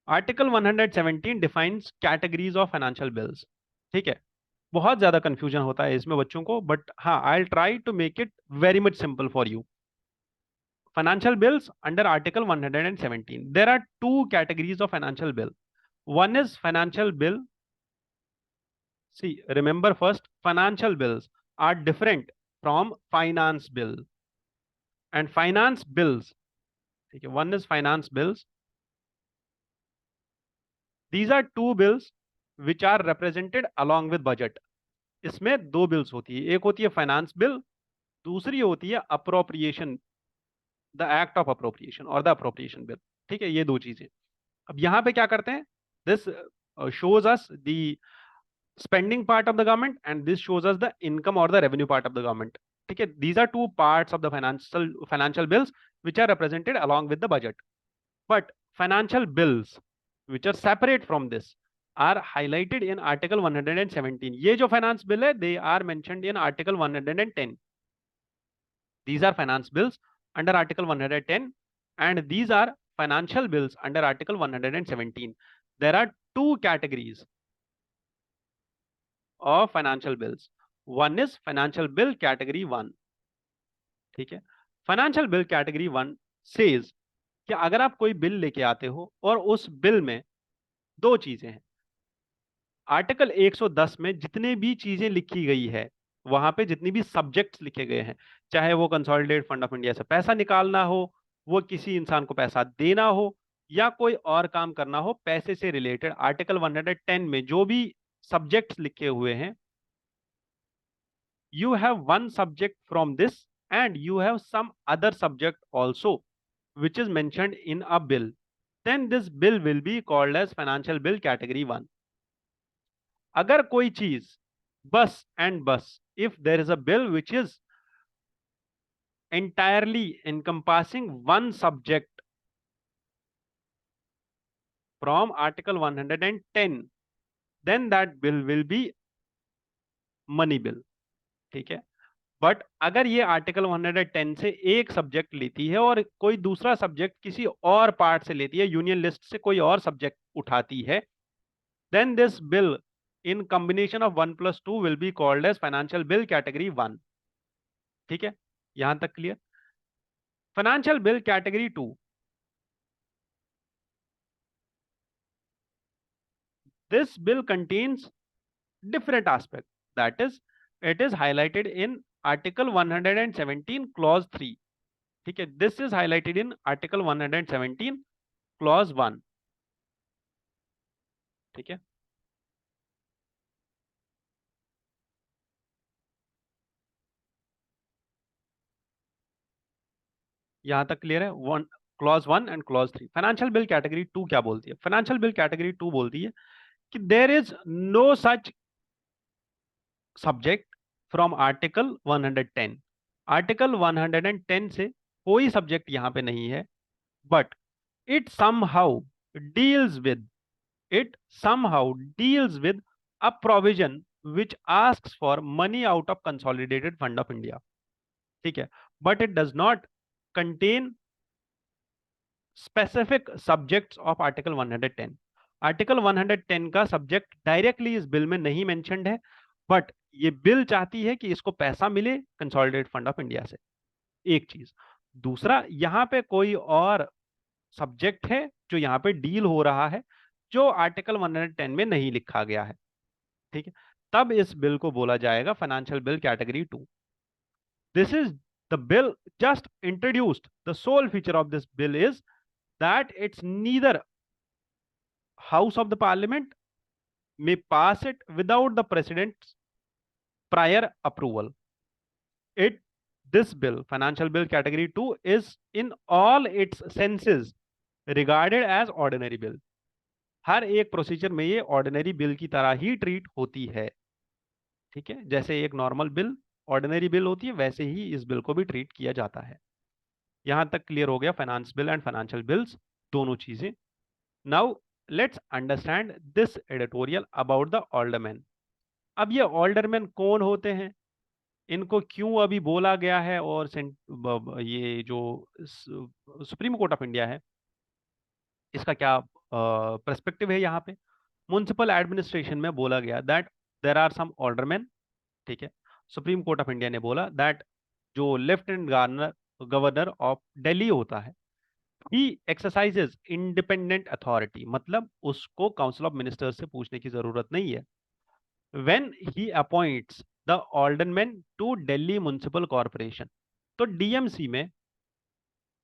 article 117 defines categories of financial bills. ठीक है, बहुत ज्यादा कंफ्यूजन होता है इसमें बच्चों को, बट हाँ I try to make it very much simple for you. Financial bills under Article 117. There are two categories of financial bill. One is financial bill. See, remember first, financial bills are different from finance bill. And finance bills, okay, one is finance bills. These are two bills which are represented along with budget. इसमें दो बिल्स होती है, एक होती है फाइनेंस बिल, दूसरी होती है appropriation, the act of appropriation और द अप्रोप्रिएशन बिल. ठीक है, ये दो चीजें. अब यहां पे क्या करते हैं, this shows us the spending part of the government and this shows us the income or the revenue part of the government. ठीक है, these are two parts of the financial bills which are represented along with the budget. But financial bills which are separate from this are highlighted in Article 117. ये जो finance bill है, they are mentioned in Article 110. These are finance bills under Article 110 and these are financial bills under Article 117. There are two categories of financial bills. One is financial bill category 1. ठीक है, financial bill category 1 says कि अगर आप कोई बिल लेके आते हो और उस बिल में दो चीजें हैं. आर्टिकल 110 में जितने भी चीजें लिखी गई है, वहां पे जितनी भी सब्जेक्ट्स लिखे गए हैं, चाहे वो कंसोलिडेटेड फंड ऑफ इंडिया से पैसा निकालना हो, वो किसी इंसान को पैसा देना हो, या कोई और काम करना हो पैसे से रिलेटेड, आर्टिकल 110 में जो भी सब्जेक्ट्स लिखे हुए हैं, you have one subject from this and you have some other subject also which is mentioned in a bill, then this bill will be called as financial bill category 1. अगर कोई चीज बस and बस, if there is a bill which is entirely encompassing one subject from article 110, then that bill will be money bill. ठीक है, बट अगर ये आर्टिकल 110 से एक सब्जेक्ट लेती है और कोई दूसरा सब्जेक्ट किसी और पार्ट से लेती है, यूनियन लिस्ट से कोई और सब्जेक्ट उठाती है, then this bill in combination of 1+2 will be called as financial bill category 1. ठीक है, यहां तक clear. Financial bill category 2. This bill contains different aspect. That is, it is highlighted in Article 117 Clause 3. ठीक है, this is highlighted in Article 117 Clause 1. ठीक है, यहां तक क्लियर है? One clause 1 and clause 3. Financial bill category 2 क्या बोलती है? फाइनेंशियल बिल कैटेगरी 2 बोलती है कि there is no such subject from article 110. Article 110 से कोई सब्जेक्ट यहां पे नहीं है, but it somehow deals with it somehow deals with a provision which asks for money out of consolidated fund of India. ठीक है, but it does not contain specific subjects of article 110. Article 110 का सब्जेक्ट डायरेक्टली इस बिल में नहीं मेंशन्ड है, बट ये बिल चाहती है कि इसको पैसा मिले कंसोलिडेटेड फंड ऑफ इंडिया से. एक चीज. दूसरा, यहां पे कोई और सब्जेक्ट है जो यहाँ पे डील हो रहा है जो आर्टिकल 110 में नहीं लिखा गया है. ठीक है, तब इस बिल को बोला जाएगा financial bill category 2. This is the bill just introduced. The sole feature of this bill is that it's neither house of the parliament may pass it without the president's prior approval. It This bill, financial bill category 2, is in all its senses regarded as ordinary bill. हर एक प्रोसीजर में ये ऑर्डिनरी बिल की तरह ही ट्रीट होती है. ठीक है, जैसे एक नॉर्मल बिल ऑर्डिनरी बिल होती है, वैसे ही इस बिल को भी ट्रीट किया जाता है. यहां तक क्लियर हो गया finance bill and financial bills दोनों चीजें. Now let's understand this editorial about the alderman. अब ये ऑल्डरमैन कौन होते हैं, इनको क्यों अभी बोला गया है, और ये जो सुप्रीम कोर्ट ऑफ इंडिया है इसका क्या पर्सपेक्टिव है यहाँ पे. म्युनिसिपल एडमिनिस्ट्रेशन में बोला गया दैट देयर आर सम ऑल्डरमैन. ठीक है, सुप्रीम कोर्ट ऑफ इंडिया ने बोला दैट जो lieutenant governor governor of Delhi होता है, ही एक्सरसाइजेज इंडिपेंडेंट अथॉरिटी. मतलब उसको काउंसिल ऑफ मिनिस्टर्स से पूछने की जरूरत नहीं है. When he appoints the alderman to Delhi municipal corporation, तो डीएमसी में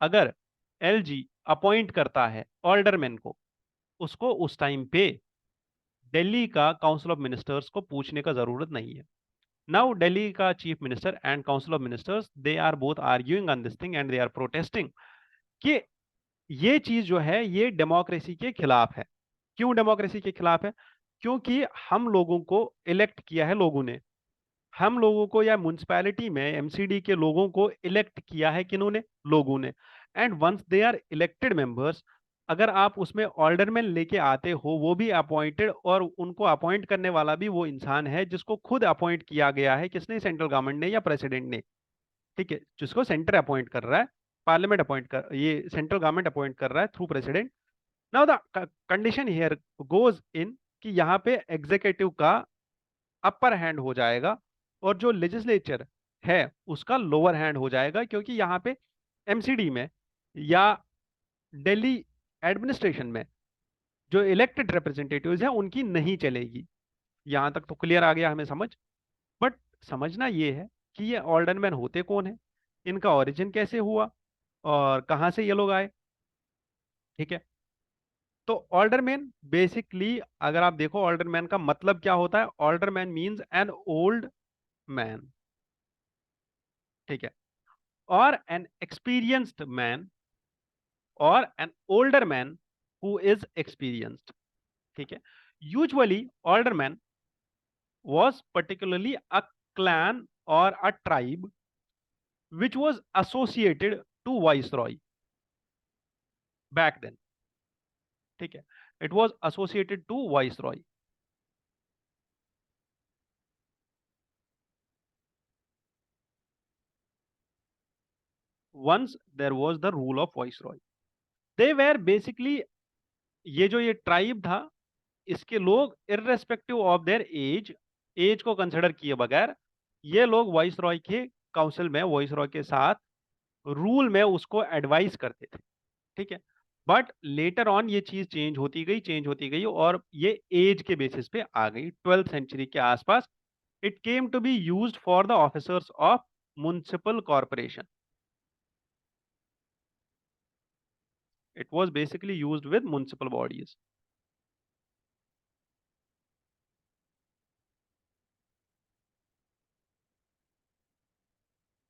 अगर एलजी अपॉइंट करता है ऑल्डरमैन को, उसको उस टाइम पे दिल्ली का काउंसिल ऑफ मिनिस्टर्स को पूछने का जरूरत नहीं है. नाउ दिल्ली का chief minister and council of ministers, they are both arguing on this thing and they are protesting कि ये चीज जो है ये डेमोक्रेसी के खिलाफ है. क्यों डेमोक्रेसी के खिलाफ है? क्योंकि हम लोगों को इलेक्ट किया है लोगों ने. हम लोगों को, या म्युनिसिपैलिटी में एमसीडी के लोगों को इलेक्ट किया है किन्होंने? लोगों ने. And once they are elected members, अगर आप उसमें ऑल्डरमैन लेके आते हो, वो भी अपॉइंटेड, और उनको अपॉइंट करने वाला भी वो इंसान है जिसको खुद अपॉइंट किया गया है. किसने? सेंट्रल गवर्नमेंट ने या प्रेसिडेंट ने. ठीक है, जिसको सेंटर अपॉइंट कर रहा है, पार्लियामेंट अपॉइंट कर, ये सेंट्रल गवर्नमेंट अपॉइंट कर रहा है through president. Now the condition here goes in कि यहाँ पे एग्जीक्यूटिव का अपर हैंड हो जाएगा और जो लेजिस्लेचर है उसका लोअर हैंड हो जाएगा, क्योंकि यहाँ पे एमसीडी में या दिल्ली एडमिनिस्ट्रेशन में जो इलेक्टेड रिप्रेजेंटेटिव्स हैं उनकी नहीं चलेगी. यहां तक तो क्लियर आ गया हमें समझ. बट समझना ये है कि ये ऑल्डरमैन होते कौन है, इनका ओरिजिन कैसे हुआ, और कहां से ये लोग आए. ठीक है, तो ऑल्डरमैन बेसिकली अगर आप देखो ऑल्डरमैन का मतलब क्या होता है. ऑल्डरमैन मींस एन ओल्ड मैन. ठीक है, or an experienced man or an older man who is experienced. ठीक है, usually older man was particularly a clan or a tribe which was associated to viceroy back then. ठीक है, it was associated to viceroy. Once there was the rule of viceroy. They were basically, ये जो ये ट्राइब था, इसके लोग irrespective of their age, age को कंसिडर किए बगैर ये लोग वॉइस रॉय के काउंसिल में वॉइस रॉय के साथ रूल में उसको एडवाइस करते थे, ठीक है। बट लेटर ऑन ये चीज चेंज होती गई और ये एज के बेसिस पे आ गई 12th सेंचुरी के आसपास। It came to be used for the officers of municipal corporation. It was basically used with municipal bodies.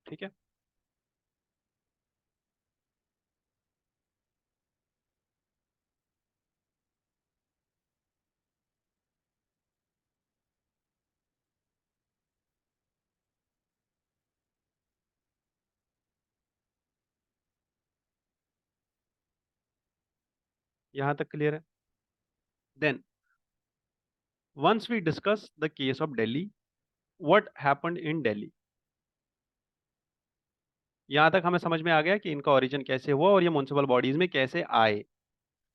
ठीक है। यहां तक क्लियर है। Then once we discuss the case of Delhi, what happened in Delhi. यहां तक हमें समझ में आ गया कि इनका ओरिजिन कैसे हुआ और ये म्युनिसिपल बॉडीज में कैसे आए।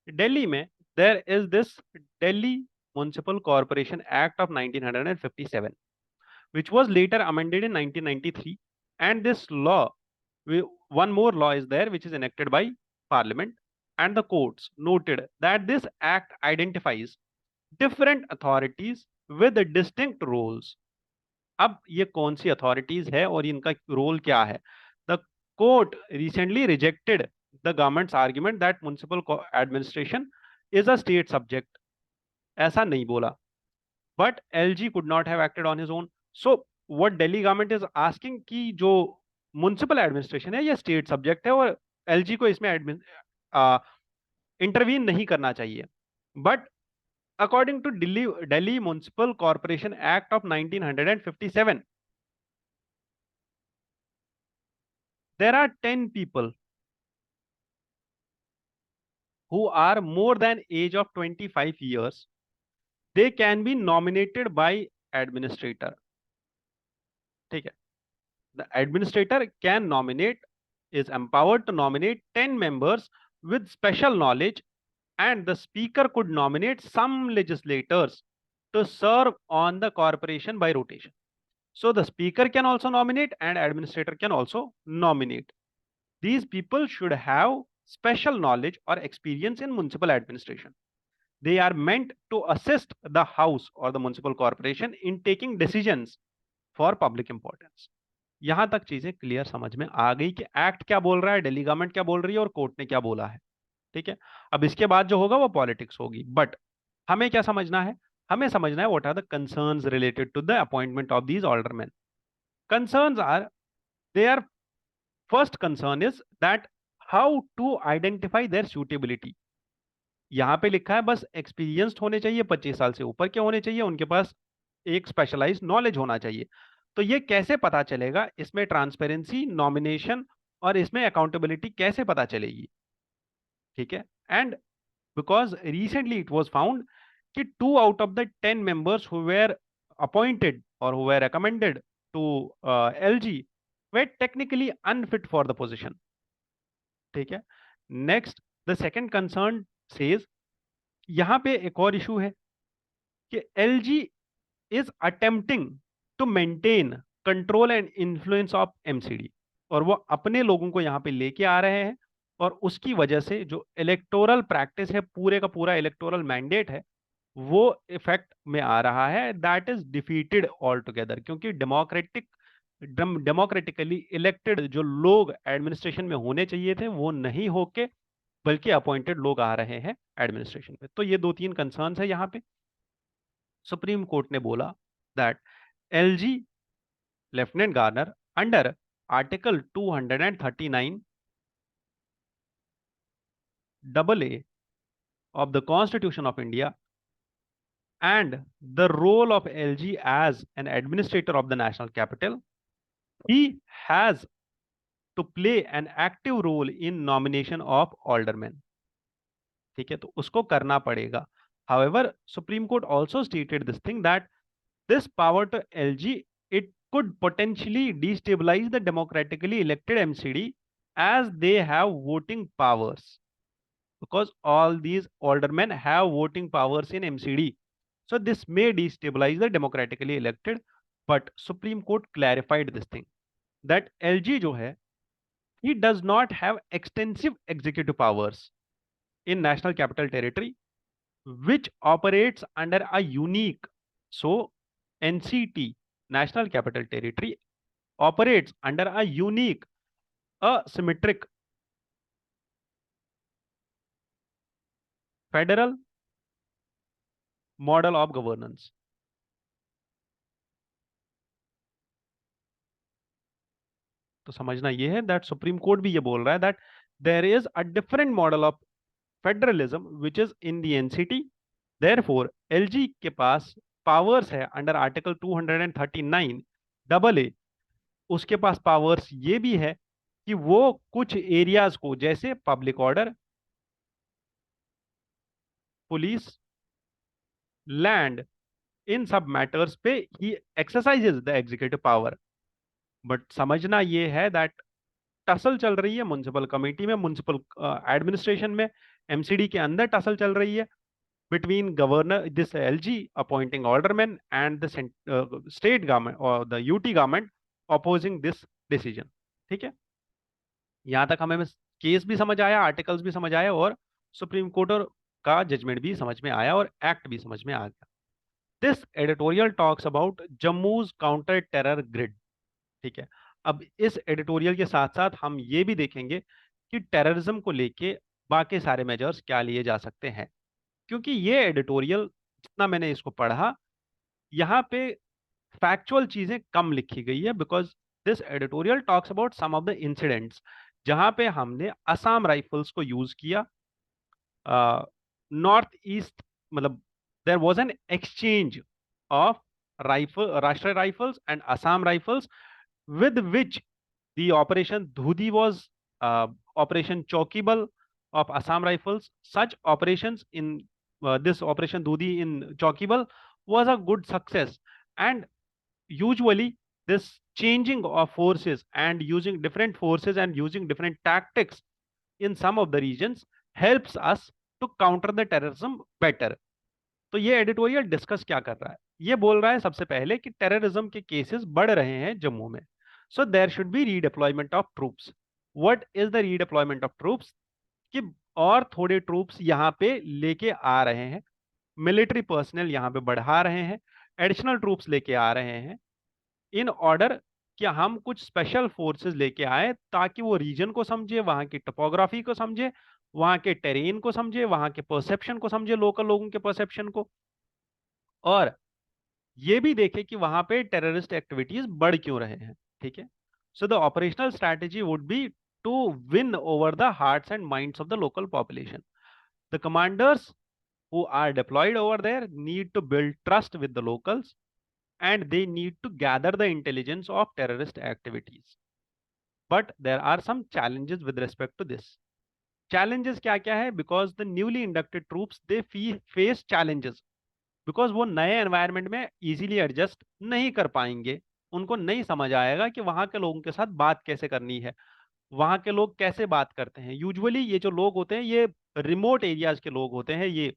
दिल्ली में there is this Delhi municipal corporation act of 1957, which was later amended in 1993. And this law, one more law is there which is enacted by Parliament, and the courts noted that this act identifies different authorities with distinct roles. अब ये कौन सी अथॉरिटीज है और इनका रोल क्या है? The court recently rejected the governments argument that municipal administration is a state subject. ऐसा नहीं बोला, but LG could not have acted on his own. So what Delhi government is asking कि जो म्युनिसिपल एडमिनिस्ट्रेशन है ये स्टेट सब्जेक्ट है और एलजी को इसमें इंटरवीन नहीं करना चाहिए। But according to Delhi Municipal Corporation Act of 1957, there are 10 people who are more than age of 25 years. They can be nominated by administrator. ठीक है। The administrator can nominate, is empowered to nominate 10 members with special knowledge, and the speaker could nominate some legislators to serve on the corporation by rotation. So the speaker can also nominate and administrator can also nominate. These people should have special knowledge or experience in municipal administration. They are meant to assist the house or the municipal corporation in taking decisions for public importance. यहां तक चीजें क्लियर समझ में आ गई कि एक्ट क्या बोल रहा है, दिल्ली गवर्नमेंट क्या बोल रही है और कोर्ट ने क्या बोला है। ठीक है। अब इसके बाद जो होगा वो पॉलिटिक्स होगी, बट हमें क्या समझना है? हमें समझना है what are the concerns related to the appointment of these alderman. Concerns are, their first concern is that how to identify their suitability. यहां पे लिखा है बस एक्सपीरियंस्ड होने चाहिए, 25 साल से ऊपर के होने चाहिए, उनके पास एक स्पेशलाइज्ड नॉलेज होना चाहिए। तो ये कैसे पता चलेगा? इसमें ट्रांसपेरेंसी, नॉमिनेशन और इसमें अकाउंटेबिलिटी कैसे पता चलेगी? ठीक है। And because recently it was found कि 2 out of the 10 members who were appointed or who were recommended to LG were technically unfit for the position. ठीक है। Next, the second concern says, यहां पे एक और इशू है कि LG is attempting to maintain control and influence of MCD, और वो अपने लोगों को यहां पे लेके आ रहे हैं और उसकी वजह से जो इलेक्टोरल प्रैक्टिस है, पूरे का पूरा इलेक्टोरल मैंडेट है, वो इफेक्ट में आ रहा है। That is defeated all together, क्योंकि डेमोक्रेटिकली इलेक्टेड जो लोग एडमिनिस्ट्रेशन में होने चाहिए थे वो नहीं होके बल्कि अपॉइंटेड लोग आ रहे हैं एडमिनिस्ट्रेशन पे। तो ये दो तीन कंसर्न्स है यहाँ पे। सुप्रीम कोर्ट ने बोला that LG lieutenant governor under article 239 double A of the Constitution of India and the role of LG as an administrator of the national capital, he has to play an active role in nomination of aldermen. ठीक है, तो उसको करना पड़ेगा। However, Supreme Court also stated this thing that this power to LG, it could potentially destabilize the democratically elected MCD as they have voting powers, because all these aldermen have voting powers in MCD. So this may destabilize the democratically elected, but Supreme Court clarified this thing that LG जो है He does not have extensive executive powers in National Capital Territory, which operates under a unique. So, NCT, National Capital Territory, operates under a unique, asymmetric federal model of governance. तो समझना ये है दैट सुप्रीम कोर्ट भी ये बोल रहा है that there is a different model of federalism which is in the NCT. Therefore LG के पास पावर्स है अंडर आर्टिकल 239 डबल ए। उसके पास पावर्स ये भी है कि वो कुछ एरियाज को जैसे पब्लिक ऑर्डर, पुलिस, लैंड, इन सब मैटर्स पे ही exercises the executive power. But समझना ये है दैट टसल चल रही है म्युनिसिपल कमेटी में, म्युनिसिपल एडमिनिस्ट्रेशन में, एमसीडी के अंदर टसल चल रही है between governor this LG appointing aldermen and the state government or the UT government opposing this decision। ठीक है, यहां तक हमें केस भी समझ आया, आर्टिकल्स भी समझ आए और सुप्रीम कोर्ट और का जजमेंट भी समझ में आया और एक्ट भी समझ में आ गया। This editorial talks about Jammu's counter terror grid. ठीक है, अब इस एडिटोरियल के साथ साथ हम ये भी देखेंगे कि टेररिज्म को लेके बाकी सारे मेजर्स क्या लिए जा सकते हैं, क्योंकि ये एडिटोरियल जितना मैंने इसको पढ़ा यहाँ पे फैक्चुअल चीजें कम लिखी गई है, because this editorial talks about some of the incidents जहां पे हमने असम राइफल्स को यूज किया। नॉर्थ ईस्ट मतलब there was an exchange of rifle, Rashtriya rifles and Assam rifles, with which the operation Dhudi was operation Chokibal of Assam Rifles. Such operations in this operation Dhudi in Chokibal was a good success, and usually this changing of forces and using different forces and using different tactics in some of the regions helps us to counter the terrorism better। तो ये एडिटोरियल डिस्कस क्या कर रहा है, ये बोल रहा है सबसे पहले कि टेररिज्म के केसेस बढ़ रहे हैं जम्मू में, so there should be redeployment of troops. What is the redeployment of troops, कि और थोड़े ट्रूप्स यहाँ पे लेके आ रहे हैं, मिलिट्री पर्सनल यहाँ पे बढ़ा रहे हैं, एडिशनल ट्रूप्स लेके आ रहे हैं इन ऑर्डर कि हम कुछ स्पेशल फोर्सेस लेके आए ताकि वो रीजन को समझे, वहां की टोपोग्राफी को समझे, वहां के टेरेन को समझे, वहां के परसेप्शन को समझे, लोकल लोगों के परसेप्शन को, और ये भी देखे कि वहां पे टेररिस्ट एक्टिविटीज बढ़ क्यों रहे हैं। ठीक है, so the operational strategy would be to win over the hearts and minds of the local population. The commanders who are deployed over there need to build trust with the locals, and they need to gather the intelligence of terrorist activities। But there are some challenges with respect to this। challenges क्या क्या है, because the newly inducted troops they face challenges, because वो नए एनवायरनमेंट में इजीली एडजस्ट नहीं कर पाएंगे, उनको नहीं समझ आएगा कि वहां के लोगों के साथ बात कैसे करनी है, वहां के लोग कैसे बात करते हैं। यूजुअली ये जो लोग होते हैं ये रिमोट एरियाज के लोग होते हैं, ये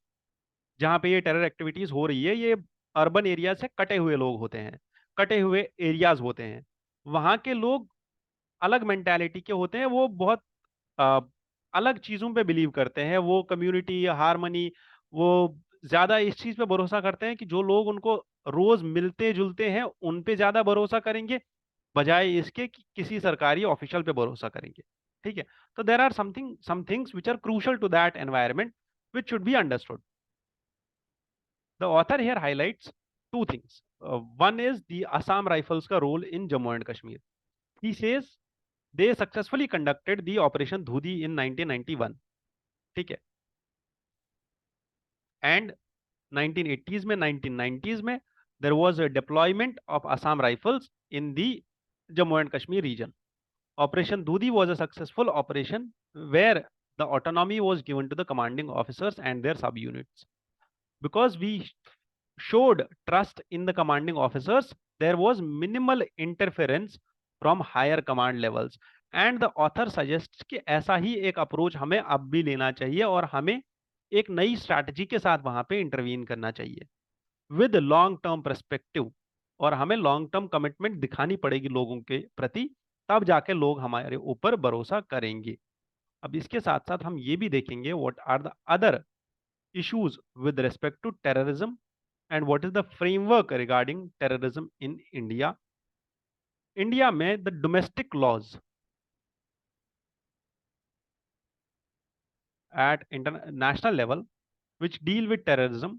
जहाँ पे ये टेरर एक्टिविटीज हो रही है ये अर्बन एरिया से कटे हुए लोग होते हैं, कटे हुए एरियाज होते हैं। वहां के लोग अलग मेंटालिटी के होते हैं, वो बहुत अ, अलग चीजों पे बिलीव करते हैं, वो कम्युनिटी हारमनी, वो ज्यादा इस चीज पे भरोसा करते हैं कि जो लोग उनको रोज मिलते जुलते हैं उन पे ज्यादा भरोसा करेंगे बजाय इसके कि किसी सरकारी ऑफिशियल पे भरोसा करेंगे। ठीक है, तो there are some things which are crucial to that environment which should be understood. The author here highlights two things. One is the Assam rifles का role in Jammu and Kashmir. He says they successfully conducted the operation Dhudi in 1991। ठीक है, and 1980s में 1990s में there was a deployment of Assam rifles in the Jammu and Kashmir region। Operation Dhudi was a successful operation where the autonomy was given to the commanding officers and their subunits। Because we showed trust in the commanding officers, there was minimal interference from higher command levels। And the author suggest कि ऐसा ही एक अप्रोच हमें अब भी लेना चाहिए और हमें एक नई स्ट्रैटेजी के साथ वहां पे इंटरवीन करना चाहिए विद लॉन्ग टर्म परस्पेक्टिव, और हमें लॉन्ग टर्म कमिटमेंट दिखानी पड़ेगी लोगों के प्रति तब जाके लोग हमारे ऊपर भरोसा करेंगे। अब इसके साथ साथ हम ये भी देखेंगे what are the other issues with respect to terrorism and what is the framework regarding terrorism in India. India में the domestic laws at international level which deal with terrorism.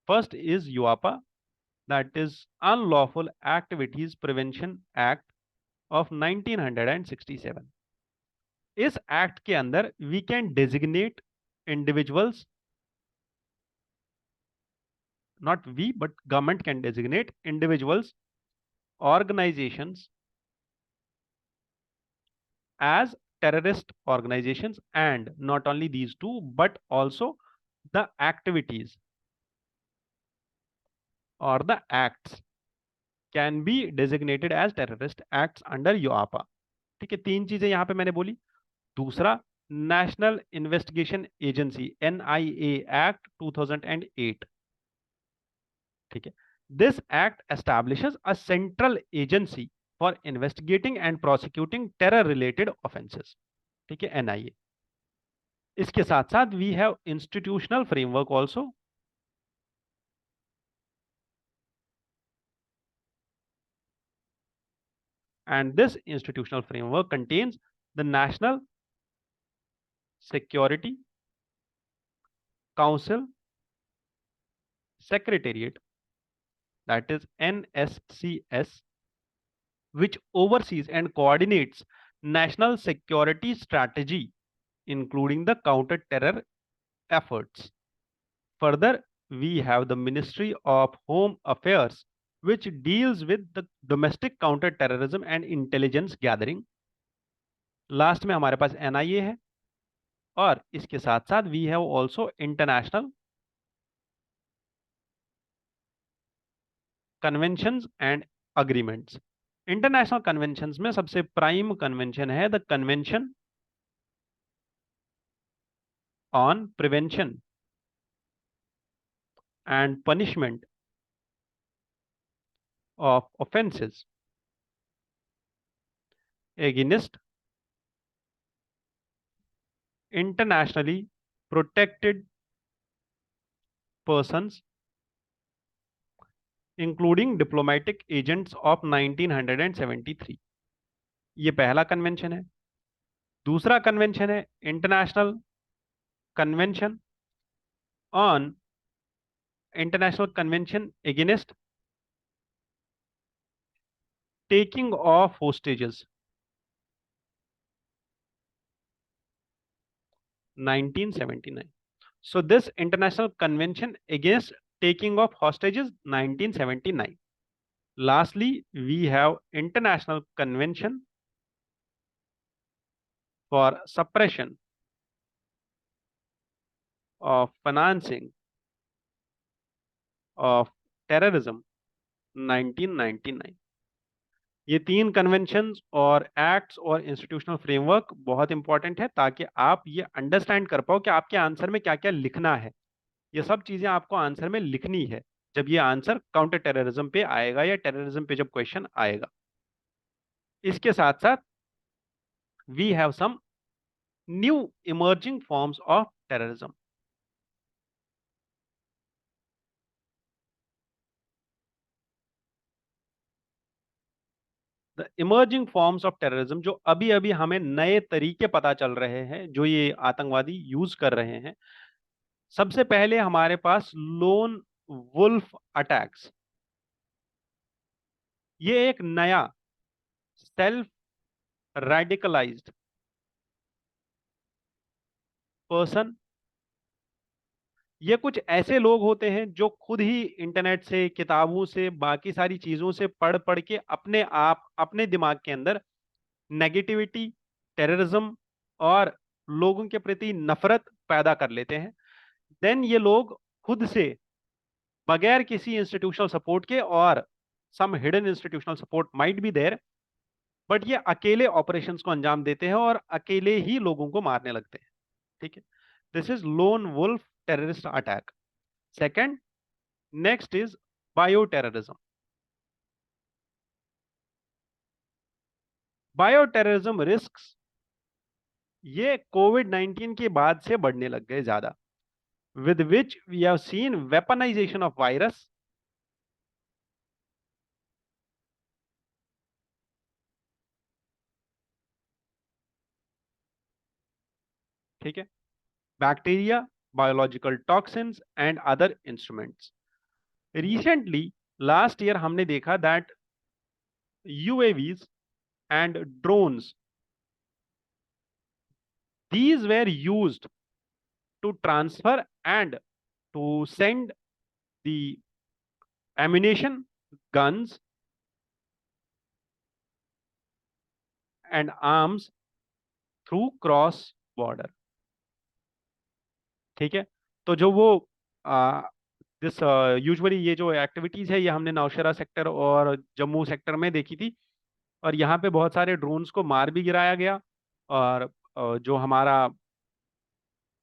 First is UAPA, that is Unlawful Activities Prevention Act of 1967. इस एक्ट के अंदर we can designate individuals, not we but government can designate individuals, organizations as terrorist organizations, and not only these two but also the activities or the acts can be designated as terrorist acts under UAPA. ठीक है, तीन चीजें यहां पे मैंने बोली। दूसरा, national investigation agency NIA act 2008। ठीक है, this act establishes a central agency for investigating and prosecuting terror related offences. ठीक है, एनआईए। इसके साथ साथ we have institutional framework also, and this institutional framework contains the National Security Council Secretariat, that is NSCS, which oversees and coordinates national security strategy, including the counter-terror efforts. Further, we have the Ministry of Home Affairs, which deals with the domestic counter-terrorism and intelligence gathering. Last में हमारे पास एनआईए है, और इसके साथ साथ we have also international conventions and agreements. International conventions में सबसे प्राइम कन्वेंशन है the convention on prevention and punishment of offences against internationally protected persons including diplomatic agents of 1973। ये पहला कन्वेंशन है। दूसरा कन्वेंशन है international convention on international convention against taking of hostages, 1979. So this international convention against taking of hostages, 1979. Lastly, we have international convention for suppression of financing of terrorism, 1999. ये तीन कन्वेंशंस और एक्ट्स और इंस्टीट्यूशनल फ्रेमवर्क बहुत इंपॉर्टेंट है, ताकि आप ये अंडरस्टैंड कर पाओ कि आपके आंसर में क्या क्या लिखना है। ये सब चीजें आपको आंसर में लिखनी है जब ये आंसर काउंटर टेररिज्म पे आएगा या टेररिज्म पे जब क्वेश्चन आएगा। इसके साथ साथ we have some new emerging forms of terrorism. The emerging forms of terrorism, जो अभी अभी हमें नए तरीके पता चल रहे हैं जो ये आतंकवादी यूज कर रहे हैं। सबसे पहले हमारे पास लोन वुल्फ अटैक्स। ये एक नया सेल्फ रेडिकलाइज्ड पर्सन, ये कुछ ऐसे लोग होते हैं जो खुद ही इंटरनेट से, किताबों से, बाकी सारी चीजों से पढ़ पढ़ के अपने आप अपने दिमाग के अंदर नेगेटिविटी, टेररिज्म और लोगों के प्रति नफरत पैदा कर लेते हैं। देन ये लोग खुद से, बगैर किसी इंस्टीट्यूशनल सपोर्ट के, और some hidden institutional support might be there, but ये अकेले ऑपरेशंस को अंजाम देते हैं और अकेले ही लोगों को मारने लगते हैं। ठीक है, this is lone wolf terrorist attack. Second, next is bio terrorism. Bio terrorism risk ये कोविड-19 के बाद से बढ़ने लग गए ज्यादा, with which we have seen weaponization of virus. ठीक है, bacteria, biological toxins and other instruments. Recently last year हमने देखा that UAVs and drones, these were used to transfer and to send the ammunition, guns and arms through cross border। ठीक है, तो जो वो दिस यूजुअली ये जो एक्टिविटीज है ये हमने नौशेरा सेक्टर और जम्मू सेक्टर में देखी थी, और यहाँ पे बहुत सारे ड्रोन्स को मार भी गिराया गया, और जो हमारा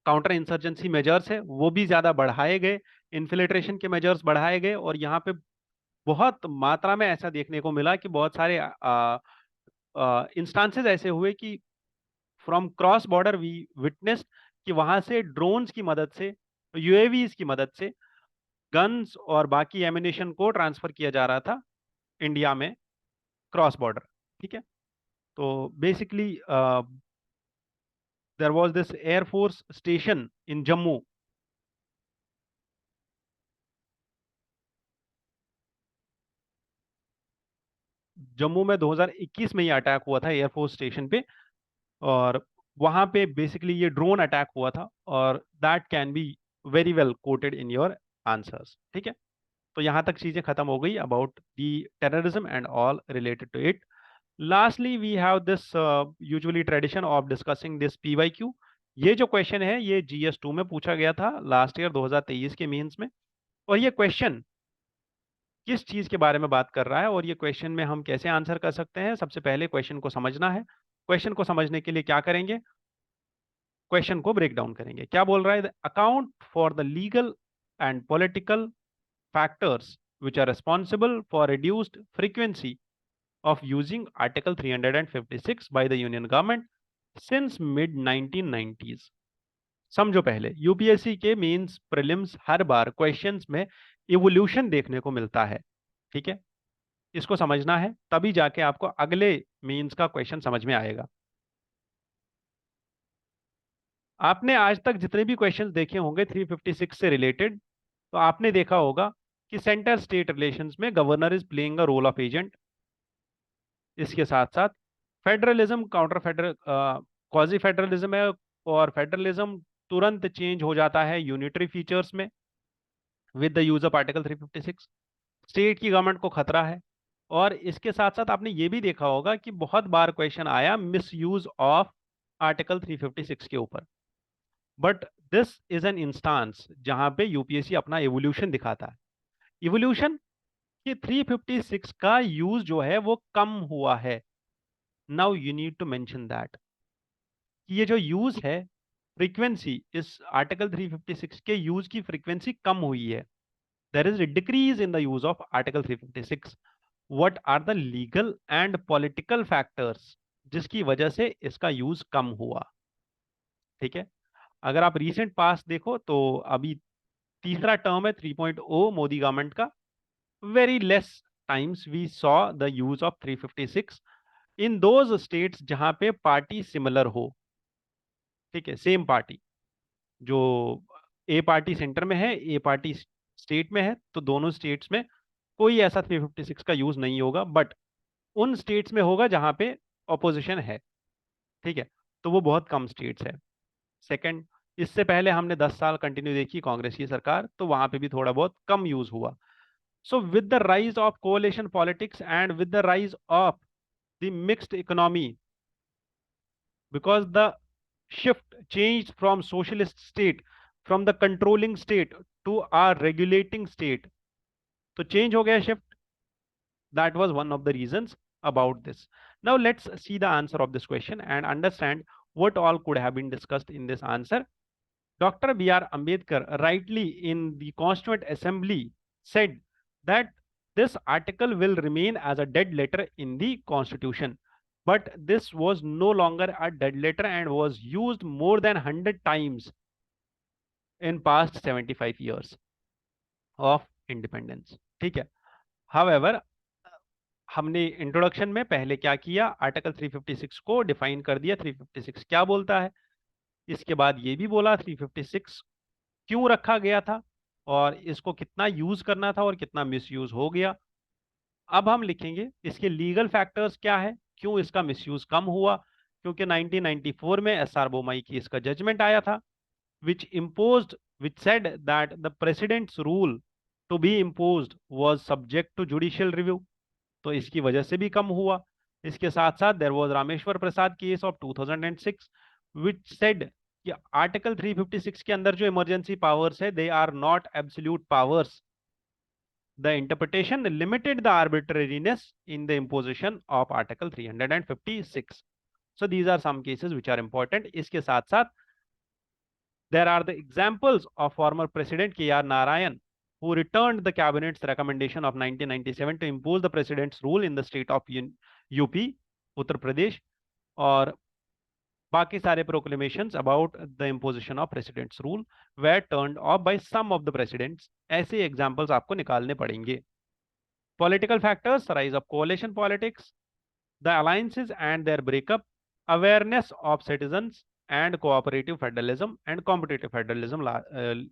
काउंटर इंसर्जेंसी मेजर्स है वो भी ज़्यादा बढ़ाए गए, इन्फिल्ट्रेशन के मेजर्स बढ़ाए गए, और यहाँ पे बहुत मात्रा में ऐसा देखने को मिला कि बहुत सारे इंस्टांसेस ऐसे हुए कि from cross border we witnessed कि वहां से ड्रोन्स की मदद से, UAVs की मदद से गन्स और बाकी एमिनेशन को ट्रांसफर किया जा रहा था इंडिया में क्रॉस बॉर्डर। ठीक है, तो basically there was this air force station in Jammu. Jammu में 2021 में ये अटैक हुआ था एयरफोर्स स्टेशन पे, और वहां पे बेसिकली ये ड्रोन अटैक हुआ था, और that can be very well quoted in your answers. ठीक है, तो यहाँ तक चीजें खत्म हो गई about the terrorism and all related to it. Lastly we have this usually tradition of discussing this PYQ। ये जो क्वेश्चन है ये GS2 में पूछा गया था लास्ट ईयर 2023 के मीन्स में, और ये क्वेश्चन किस चीज के बारे में बात कर रहा है और ये क्वेश्चन में हम कैसे आंसर कर सकते हैं। सबसे पहले क्वेश्चन को समझना है। क्वेश्चन को समझने के लिए क्या करेंगे, क्वेश्चन को ब्रेक डाउन करेंगे। क्या बोल रहा है, account for the legal and political factors which are responsible for reduced frequency of using Article 356 by the Union Government since mid 1990s। समझो, पहले यूपीएससी के मेंस प्रीलिम्स हर बार क्वेश्चंस में इवोल्यूशन देखने को मिलता है। ठीक है, इसको समझना है, तभी जाके आपको अगले मेंस का क्वेश्चन समझ में आएगा। आपने आज तक जितने भी क्वेश्चंस देखे होंगे 356 से रिलेटेड, तो आपने देखा होगा कि सेंटर स्टेट रिलेशंस में governor is playing a role of agent. इसके साथ साथ federalism, counter federal, quasi federalism है, और फेडरलिज्म तुरंत चेंज हो जाता है यूनिटरी फीचर्स में with the use of article 356। State की गवर्नमेंट को खतरा है। और इसके साथ साथ आपने ये भी देखा होगा कि बहुत बार क्वेश्चन आया मिस यूज ऑफ आर्टिकल 356 के ऊपर। But this is N instance जहां पे यूपीएससी अपना एवोल्यूशन दिखाता है। इवोल्यूशन कि 356 का यूज जो है वो कम हुआ है। Now you need to mention that कि ये जो यूज है फ्रीक्वेंसी, इस आर्टिकल 356 के यूज की फ्रीक्वेंसी कम हुई है। There is a decrease in the use of article 356। what are the legal and political factors जिसकी वजह से इसका यूज कम हुआ। ठीक है, अगर आप रीसेंट पास देखो तो अभी तीसरा टर्म है 3.0 मोदी गवर्नमेंट का। Very less times we saw the use of 356 in those states जहां पे पार्टी सिमिलर हो। ठीक है, सेम पार्टी, जो ए पार्टी सेंटर में है, ए पार्टी स्टेट में है, तो दोनों स्टेट्स में कोई ऐसा 356 का यूज नहीं होगा, बट उन स्टेट्स में होगा जहां पे ऑपोजिशन है। ठीक है, तो वो बहुत कम स्टेट्स है। सेकंड, इससे पहले हमने 10 साल कंटिन्यू देखी कांग्रेस की सरकार, तो वहां पे भी थोड़ा बहुत कम यूज हुआ। So with the rise of कोalition politics and with the rise of the mixed economy, because the shift changed from socialist state, from the controlling state to our regulating state, तो change हो गया shift। that was one of the reasons about this। now let's see the answer of this question and understand what all could have been discussed in this answer। Dr. B.R. Ambedkar rightly in the Constituent Assembly said that this article will remain as a dead letter in the Constitution। but this was no longer a dead letter and was used more than 100 times in past 75 years of independence. ठीक है. However, हमने इंट्रोडक्शन में पहले क्या किया, आर्टिकल 356 को डिफाइन कर दिया, 356 क्या बोलता है. इसके बाद ये भी बोला 356 क्यों रखा गया था और इसको कितना यूज करना था और कितना मिसयूज हो गया. अब हम लिखेंगे इसके लीगल फैक्टर्स क्या है, क्यों इसका मिसयूज कम हुआ. क्योंकि 1994 में एसआर बोमई की इसका जजमेंट आया था, which imposed which said that the president's rule to be imposed was subject to judicial review. तो इसकी वजह से भी कम हुआ. इसके साथ साथ there was Rameshwar Prasad case of 2006 which said कि आर्टिकल 356 के अंदर जो इमरजेंसी पावर्स है they are not absolute powers. The interpretation limited the arbitrariness in the imposition of Article 356. So these are some cases which are important. इसके साथ साथ there are the examples of former President K.R. Narayan, who returned the cabinet's recommendation of 1997 to impose the president's rule in the state of UP, Uttar Pradesh, और बाकी सारे proclamations about the imposition of president's rule were turned off by some of the presidents. ऐसे examples आपको निकालने पड़ेंगे. Political factors, rise of coalition politics, the alliances and their breakup, awareness of citizens and cooperative federalism and competitive federalism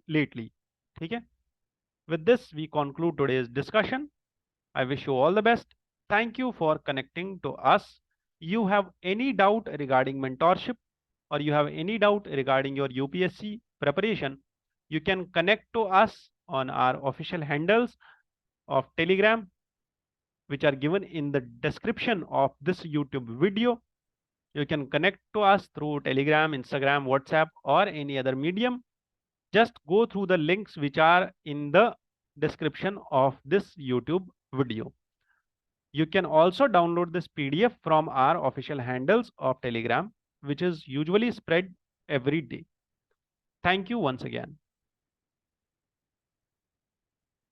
lately. ठीक है. With this, we conclude today's discussion. I wish you all the best. Thank you for connecting to us. You have any doubt regarding mentorship or you have any doubt regarding your UPSC preparation, you can connect to us on our official handles of Telegram, which are given in the description of this YouTube video. You can connect to us through Telegram, Instagram, WhatsApp, or any other medium. Just go through the links which are in the description of this YouTube video. You can also download this PDF from our official handles of Telegram, which is usually spread every day. Thank you once again.